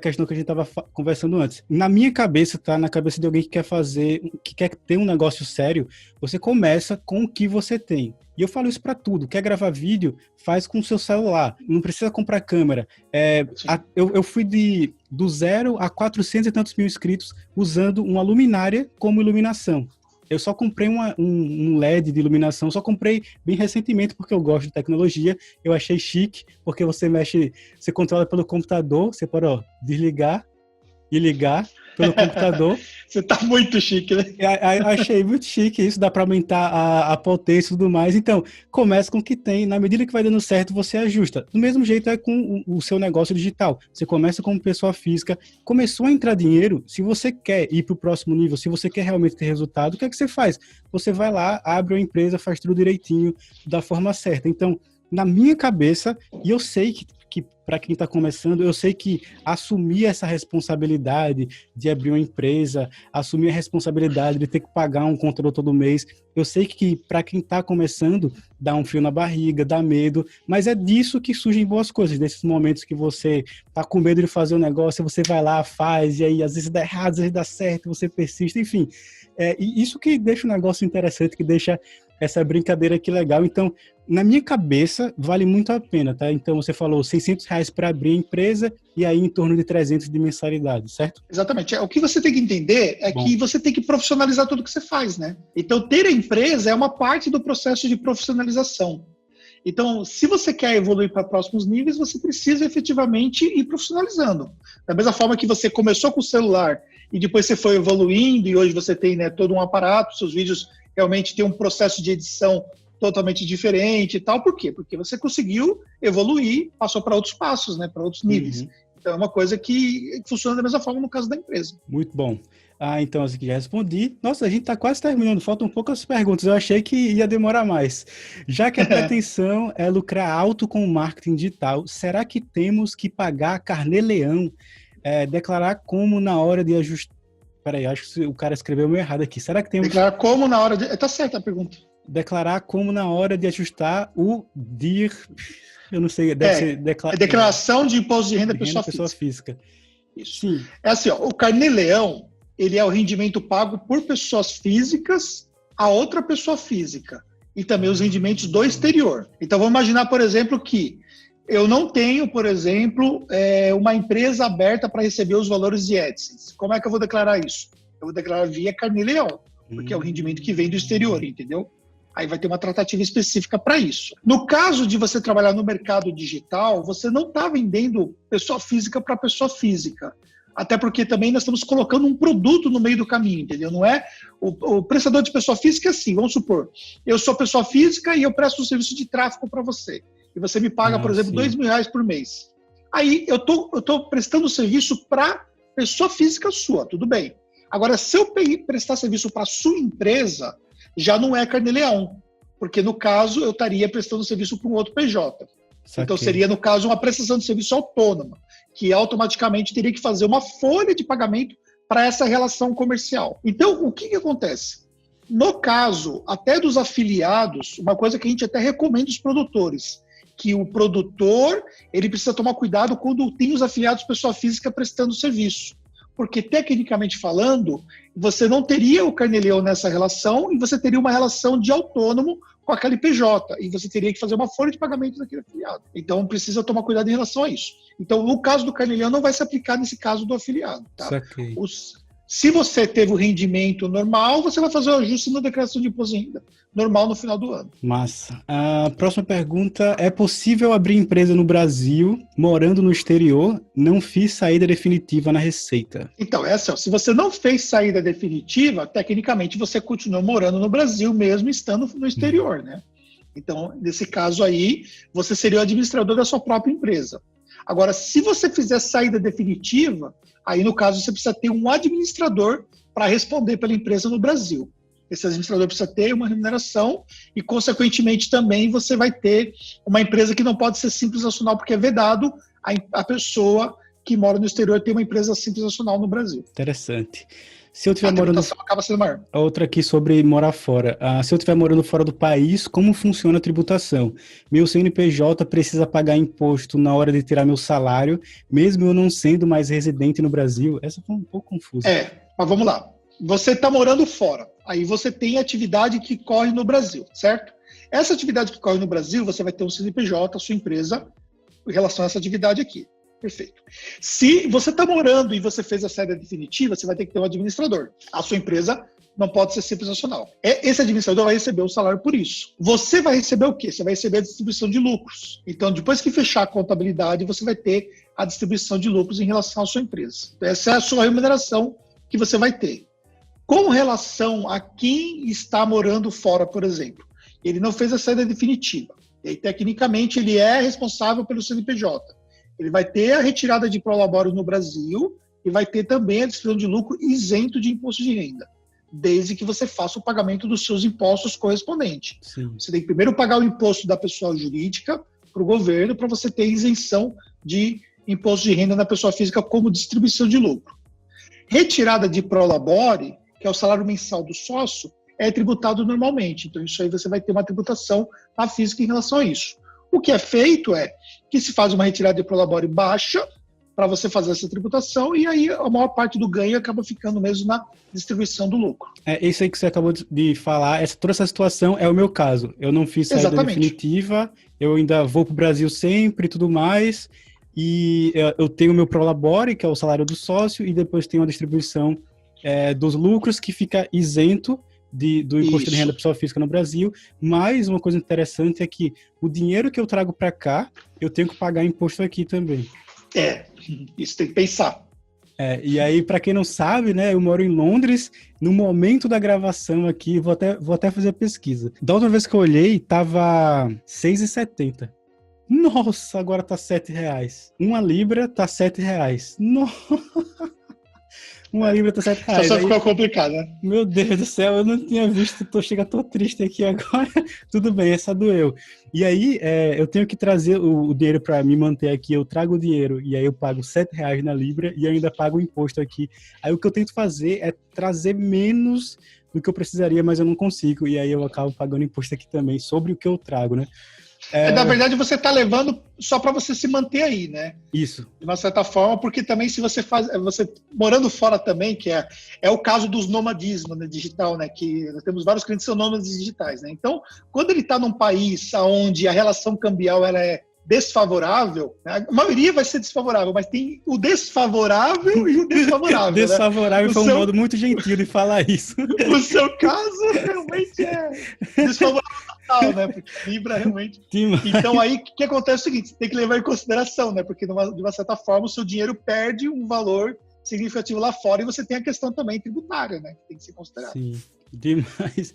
questão que a gente estava conversando antes. Na minha cabeça, tá? Na cabeça de alguém que quer ter um negócio sério, você começa com o que você tem. E eu falo isso para tudo. Quer gravar vídeo? Faz com o seu celular. Não precisa comprar câmera. Eu fui do 0 a 400 e tantos mil inscritos usando uma luminária como iluminação. Eu só comprei um LED de iluminação, só comprei bem recentemente porque eu gosto de tecnologia. Eu achei chique, porque você controla pelo computador, você pode desligar e ligar pelo computador. Você tá muito chique, né? Achei muito chique isso, dá para aumentar a potência e tudo mais. Então, começa com o que tem, na medida que vai dando certo, você ajusta. Do mesmo jeito é com o seu negócio digital. Você começa como pessoa física, começou a entrar dinheiro, se você quer ir para o próximo nível, se você quer realmente ter resultado, o que é que você faz? Você vai lá, abre uma empresa, faz tudo direitinho, da forma certa. Então, na minha cabeça, e eu sei que para quem está começando, eu sei que assumir essa responsabilidade de abrir uma empresa, assumir a responsabilidade de ter que pagar um contador todo mês, eu sei que para quem está começando, dá um frio na barriga, dá medo, mas é disso que surgem boas coisas, desses momentos que você está com medo de fazer um negócio, você vai lá, faz, e aí às vezes dá errado, às vezes dá certo, você persiste, enfim. E isso que deixa o negócio interessante, que deixa essa brincadeira aqui legal. Então, na minha cabeça, vale muito a pena, tá? Então, você falou R$600 para abrir a empresa e aí em torno de 300 de mensalidade, certo? Exatamente. O que você tem que entender é que você tem que profissionalizar tudo que você faz, né? Então, ter a empresa é uma parte do processo de profissionalização. Então, se você quer evoluir para próximos níveis, você precisa efetivamente ir profissionalizando. Da mesma forma que você começou com o celular e depois você foi evoluindo e hoje você tem, né, todo um aparato, seus vídeos realmente têm um processo de edição totalmente diferente e tal. Por quê? Porque você conseguiu evoluir, passou para outros passos, né, para outros níveis. Uhum. Então, é uma coisa que funciona da mesma forma no caso da empresa. Muito bom. Então, assim que já respondi. Nossa, a gente está quase terminando, faltam poucas perguntas. Eu achei que ia demorar mais. Já que a pretensão é lucrar alto com o marketing digital, será que temos que pagar carnê-leão, declarar como na hora de ajustar... Peraí, acho que o cara escreveu meio errado aqui. Será que temos... Declarar como na hora de... Tá certa a pergunta. Declarar como na hora de ajustar o DIR... Eu não sei, deve ser... Declaração de imposto de renda pessoa física. Isso. Sim. É assim, ó, o carnê-leão, ele é o rendimento pago por pessoas físicas a outra pessoa física. E também os rendimentos do exterior. Então, vamos imaginar, por exemplo, que eu não tenho, por exemplo, uma empresa aberta para receber os valores de AdSense. Como é que eu vou declarar isso? Eu vou declarar via carnê-leão, porque é o rendimento que vem do exterior, entendeu? Aí vai ter uma tratativa específica para isso. No caso de você trabalhar no mercado digital, você não está vendendo pessoa física para pessoa física. Até porque também nós estamos colocando um produto no meio do caminho, entendeu? Não é o prestador de pessoa física é assim, vamos supor, eu sou pessoa física e eu presto um serviço de tráfego para você. E você me paga, por exemplo, R$2.000 por mês. Aí eu tô prestando serviço para pessoa física sua, tudo bem. Agora, se eu prestar serviço para sua empresa, já não é carnê-leão, porque no caso eu estaria prestando serviço para um outro PJ. Saquei. Então seria, no caso, uma prestação de serviço autônoma, que automaticamente teria que fazer uma folha de pagamento para essa relação comercial. Então, o que acontece? No caso, até dos afiliados, uma coisa que a gente até recomenda aos produtores, que o produtor ele precisa tomar cuidado quando tem os afiliados pessoa física prestando serviço. Porque, tecnicamente falando, você não teria o carnê-leão nessa relação e você teria uma relação de autônomo com aquele PJ. E você teria que fazer uma folha de pagamento daquele afiliado. Então, precisa tomar cuidado em relação a isso. Então, no caso do carnê-leão, não vai se aplicar nesse caso do afiliado. Tá? Se você teve o rendimento normal, você vai fazer o ajuste na declaração de imposto de renda normal no final do ano. Massa. A próxima pergunta: é possível abrir empresa no Brasil morando no exterior? Não fiz saída definitiva na Receita. Então, se você não fez saída definitiva, tecnicamente você continua morando no Brasil mesmo estando no exterior, né? Então, nesse caso aí, você seria o administrador da sua própria empresa. Agora, se você fizer saída definitiva, aí no caso você precisa ter um administrador para responder pela empresa no Brasil. Esse administrador precisa ter uma remuneração e, consequentemente, também você vai ter uma empresa que não pode ser simples nacional, porque é vedado a pessoa que mora no exterior ter uma empresa simples nacional no Brasil. Interessante. Se eu estiver A morando... tributação acaba sendo maior. Outra aqui sobre morar fora. Se eu estiver morando fora do país, como funciona a tributação? Meu CNPJ precisa pagar imposto na hora de tirar meu salário, mesmo eu não sendo mais residente no Brasil? Essa foi um pouco confusa. Mas vamos lá. Você está morando fora, aí você tem atividade que corre no Brasil, certo? Essa atividade que corre no Brasil, você vai ter um CNPJ, a sua empresa, em relação a essa atividade aqui. Perfeito. Se você está morando e você fez a saída definitiva, você vai ter que ter um administrador. A sua empresa não pode ser simples nacional. Esse administrador vai receber o salário por isso. Você vai receber o quê? Você vai receber a distribuição de lucros. Então, depois que fechar a contabilidade, você vai ter a distribuição de lucros em relação à sua empresa. Então, essa é a sua remuneração que você vai ter. Com relação a quem está morando fora, por exemplo, ele não fez a saída definitiva. E aí, tecnicamente, ele é responsável pelo CNPJ. Ele vai ter a retirada de prolabore no Brasil e vai ter também a distribuição de lucro isento de imposto de renda, desde que você faça o pagamento dos seus impostos correspondentes. Sim. Você tem que primeiro pagar o imposto da pessoa jurídica para o governo, para você ter isenção de imposto de renda na pessoa física como distribuição de lucro. Retirada de prolabore, que é o salário mensal do sócio, é tributado normalmente. Então, isso aí você vai ter uma tributação na física em relação a isso. O que é feito é que se faz uma retirada de prolabore baixa para você fazer essa tributação e aí a maior parte do ganho acaba ficando mesmo na distribuição do lucro. Isso aí que você acabou de falar, toda essa situação é o meu caso. Eu não fiz saída definitiva, eu ainda vou para o Brasil sempre e tudo mais, e eu tenho o meu prolabore, que é o salário do sócio, e depois tenho a distribuição dos lucros, que fica isento do imposto de renda da pessoa física no Brasil. Mas uma coisa interessante é que o dinheiro que eu trago para cá, eu tenho que pagar imposto aqui também. Isso tem que pensar. E aí, para quem não sabe, né, eu moro em Londres. No momento da gravação aqui, vou até fazer a pesquisa. Da outra vez que eu olhei, tava R$6,70. Nossa, agora tá R$7. Uma libra tá R$7. Nossa. Uma libra tá R$7. Só ficou complicado, né? Meu Deus do céu, eu não tinha visto, tô triste aqui agora. Tudo bem, essa doeu. E aí, eu tenho que trazer o dinheiro para me manter aqui, eu trago o dinheiro, e aí eu pago R$7 na libra, e ainda pago o imposto aqui. Aí o que eu tento fazer é trazer menos do que eu precisaria, mas eu não consigo, e aí eu acabo pagando imposto aqui também, sobre o que eu trago, né? Na verdade, você está levando só para você se manter aí, né? Isso. De uma certa forma, porque também se você você morando fora também, que é o caso dos nomadismo, né, digital, né? Que nós temos vários clientes que são nômades digitais, né? Então, quando ele está num país onde a relação cambial ela é desfavorável, né? A maioria vai ser desfavorável, mas tem o desfavorável e o desfavorável. Desfavorável, né? Foi um modo muito gentil de falar isso. O seu caso realmente é desfavorável total, né? Porque Libra realmente. Então aí o que acontece é o seguinte: você tem que levar em consideração, né? Porque de uma certa forma o seu dinheiro perde um valor significativo lá fora e você tem a questão também tributária, né? Que tem que ser considerada. Sim. Demais.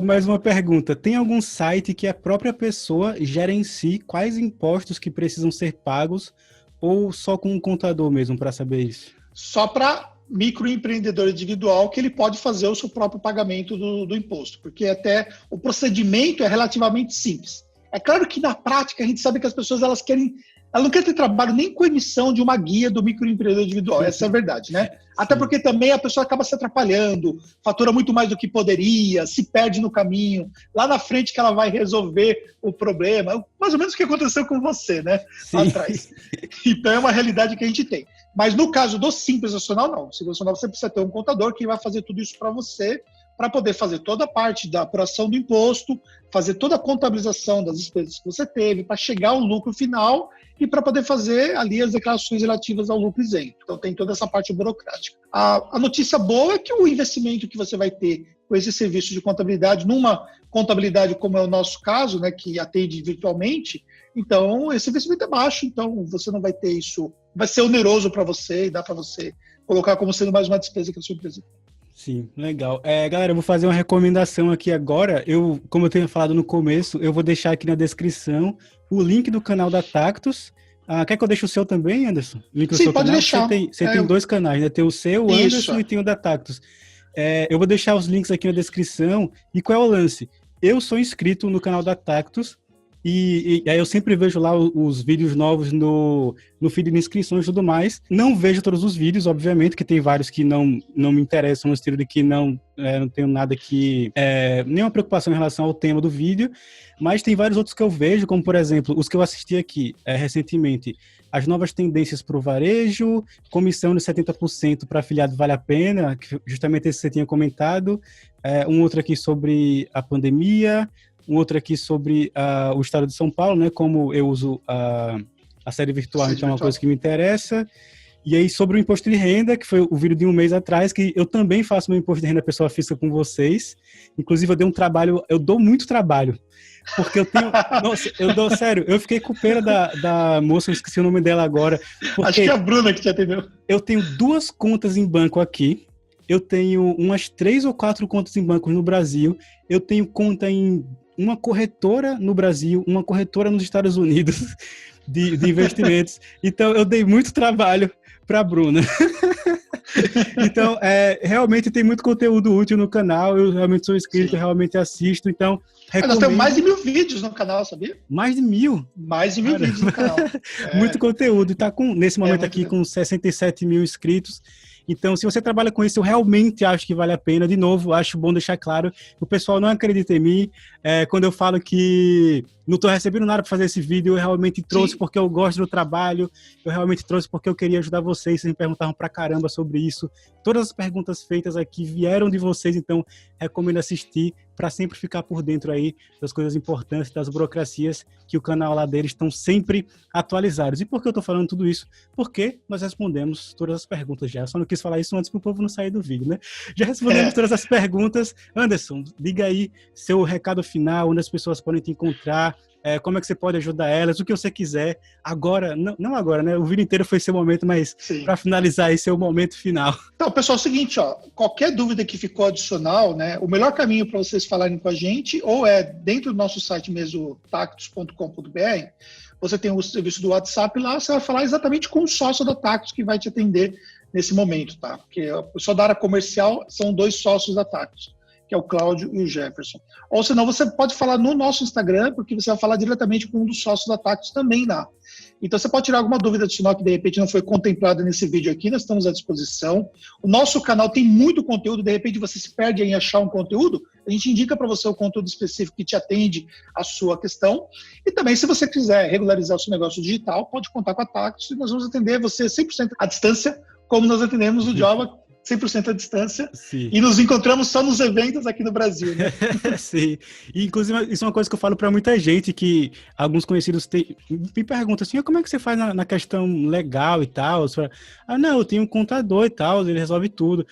Mais uma pergunta. Tem algum site que a própria pessoa gerencie quais impostos que precisam ser pagos ou só com um contador mesmo para saber isso? Só para microempreendedor individual que ele pode fazer o seu próprio pagamento do imposto, porque até o procedimento é relativamente simples. É claro que na prática a gente sabe que as pessoas elas não querem ter trabalho nem com emissão de uma guia do microempreendedor individual, essa é a verdade, né? Até porque também a pessoa acaba se atrapalhando, fatura muito mais do que poderia, se perde no caminho, lá na frente que ela vai resolver o problema, mais ou menos o que aconteceu com você, né? Lá atrás. Então é uma realidade que a gente tem. Mas no caso do Simples Nacional, não. No Simples Nacional você precisa ter um contador que vai fazer tudo isso para você, para poder fazer toda a parte da apuração do imposto, fazer toda a contabilização das despesas que você teve, para chegar ao lucro final e para poder fazer ali as declarações relativas ao lucro isento. Então tem toda essa parte burocrática. A notícia boa é que o investimento que você vai ter com esse serviço de contabilidade, numa contabilidade como é o nosso caso, né, que atende virtualmente, então esse investimento é baixo, então você não vai ter isso, vai ser oneroso para você e dá para você colocar como sendo mais uma despesa que a sua empresa. Sim, legal. Galera, eu vou fazer uma recomendação aqui agora. Como eu tenho falado no começo, eu vou deixar aqui na descrição o link do canal da Tactus. Quer que eu deixe o seu também, Anderson? Link do Sim, seu pode canal? deixar. Você tem dois canais, né? Tem o seu, o Isso. Anderson, e tem o da Tactus. Eu vou deixar os links aqui na descrição. E qual é o lance? Eu sou inscrito no canal da Tactus e aí eu sempre vejo lá os vídeos novos no feed de inscrições e tudo mais. Não vejo todos os vídeos, obviamente, que tem vários que não me interessam, no estilo de que não tenho nada que... nenhuma preocupação em relação ao tema do vídeo, mas tem vários outros que eu vejo, como, por exemplo, os que eu assisti aqui recentemente. As novas tendências para o varejo, comissão de 70% para afiliado vale a pena, justamente esse que você tinha comentado. Um outro aqui sobre a pandemia, um outro aqui sobre o estado de São Paulo, né? Como eu uso a série virtual, então é uma coisa que me interessa. E aí sobre o imposto de renda, que foi o vídeo de um mês atrás, que eu também faço meu imposto de renda pessoa física com vocês. Inclusive eu dou muito trabalho. Porque eu tenho... Nossa, sério, eu fiquei com pena da moça, eu esqueci o nome dela agora. Acho que é a Bruna que te atendeu. Eu tenho 2 contas em banco aqui. Eu tenho umas 3 ou 4 contas em bancos no Brasil. Eu tenho conta em uma corretora no Brasil, uma corretora nos Estados Unidos de investimentos. Então, eu dei muito trabalho para a Bruna. Então, realmente tem muito conteúdo útil no canal. Eu realmente sou inscrito, realmente assisto. Então, nós temos mais de 1000 vídeos no canal, sabia? Mais de 1000? Mais de 1000 vídeos no canal. Muito conteúdo. E está nesse momento aqui com 67 mil inscritos. Então, se você trabalha com isso, eu realmente acho que vale a pena. De novo, acho bom deixar claro que o pessoal não acredita em mim. Quando eu falo que não estou recebendo nada para fazer esse vídeo, eu realmente trouxe porque eu gosto do trabalho, eu realmente trouxe porque eu queria ajudar vocês. Vocês me perguntavam pra caramba sobre isso. Todas as perguntas feitas aqui vieram de vocês, então recomendo assistir para sempre ficar por dentro aí das coisas importantes, das burocracias que o canal lá deles estão sempre atualizados. E por que eu estou falando tudo isso? Porque nós respondemos todas as perguntas já. Eu só não quis falar isso antes para o povo não sair do vídeo, né? Já respondemos todas as perguntas. Anderson, diga aí seu recado final, onde as pessoas podem te encontrar, como é que você pode ajudar elas, o que você quiser. Agora, não agora, né? O vídeo inteiro foi seu momento, mas para finalizar aí, seu momento final. Então, pessoal, é o seguinte, qualquer dúvida que ficou adicional, né? O melhor caminho para vocês falarem com a gente, ou dentro do nosso site mesmo, tactus.com.br, você tem o serviço do WhatsApp lá, você vai falar exatamente com o sócio da Tactus que vai te atender nesse momento, tá? Porque o pessoal da área comercial são 2 sócios da Tactus, que é o Cláudio e o Jefferson. Ou senão você pode falar no nosso Instagram, porque você vai falar diretamente com um dos sócios da Tactus também lá. Então você pode tirar alguma dúvida adicional que de repente não foi contemplada nesse vídeo aqui, nós estamos à disposição. O nosso canal tem muito conteúdo, de repente você se perde em achar um conteúdo, a gente indica para você o conteúdo específico que te atende à sua questão. E também, se você quiser regularizar o seu negócio digital, pode contar com a Tactus e nós vamos atender você 100% à distância, como nós atendemos o Java 100% à distância. Sim. E nos encontramos só nos eventos aqui no Brasil, né? Sim. E, inclusive, isso é uma coisa que eu falo para muita gente, que alguns conhecidos me perguntam assim, como é que você faz na questão legal e tal? Não, eu tenho um contador e tal, ele resolve tudo.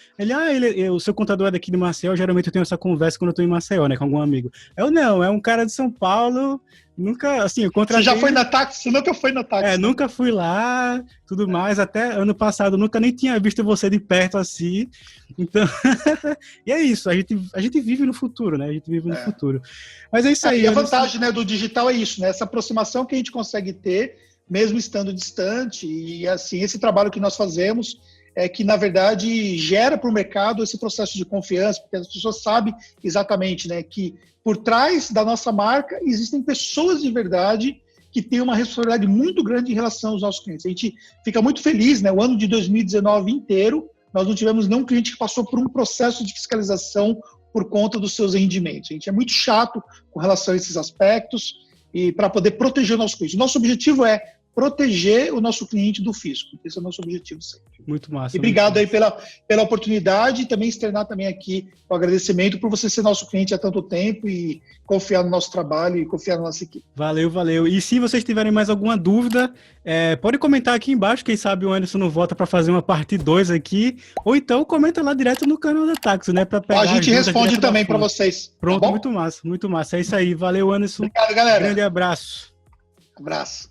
O seu contador é daqui de Maceió, geralmente eu tenho essa conversa quando eu tô em Maceió, né, com algum amigo. Não, é um cara de São Paulo... Nunca, assim, eu contratei... Você já foi na Tactus? Você nunca foi na Tactus? Nunca fui lá, tudo mais. Até ano passado, nunca nem tinha visto você de perto assim. Então, e é isso. A gente vive no futuro, né? A gente vive no futuro. Mas é isso aí. E a vantagem, né, do digital é isso, né? Essa aproximação que a gente consegue ter, mesmo estando distante. E, assim, esse trabalho que nós fazemos que, na verdade, gera para o mercado esse processo de confiança, porque as pessoas sabem exatamente, né, que por trás da nossa marca existem pessoas de verdade que têm uma responsabilidade muito grande em relação aos nossos clientes. A gente fica muito feliz, né? O ano de 2019 inteiro, nós não tivemos nenhum cliente que passou por um processo de fiscalização por conta dos seus rendimentos. A gente é muito chato com relação a esses aspectos e para poder proteger o nosso cliente. Nosso objetivo é proteger o nosso cliente do fisco. Esse é o nosso objetivo sempre. Muito massa. E obrigado aí pela oportunidade e também externar também aqui o agradecimento por você ser nosso cliente há tanto tempo e confiar no nosso trabalho e confiar na nossa equipe. Valeu, valeu. E se vocês tiverem mais alguma dúvida, pode comentar aqui embaixo, quem sabe o Anderson não volta para fazer uma parte 2 aqui, ou então comenta lá direto no canal da Tactus, né? Pra pegar a gente responde também para vocês. Pronto, tá, muito massa, muito massa. É isso aí. Valeu, Anderson. Obrigado, galera. Grande abraço. Abraço.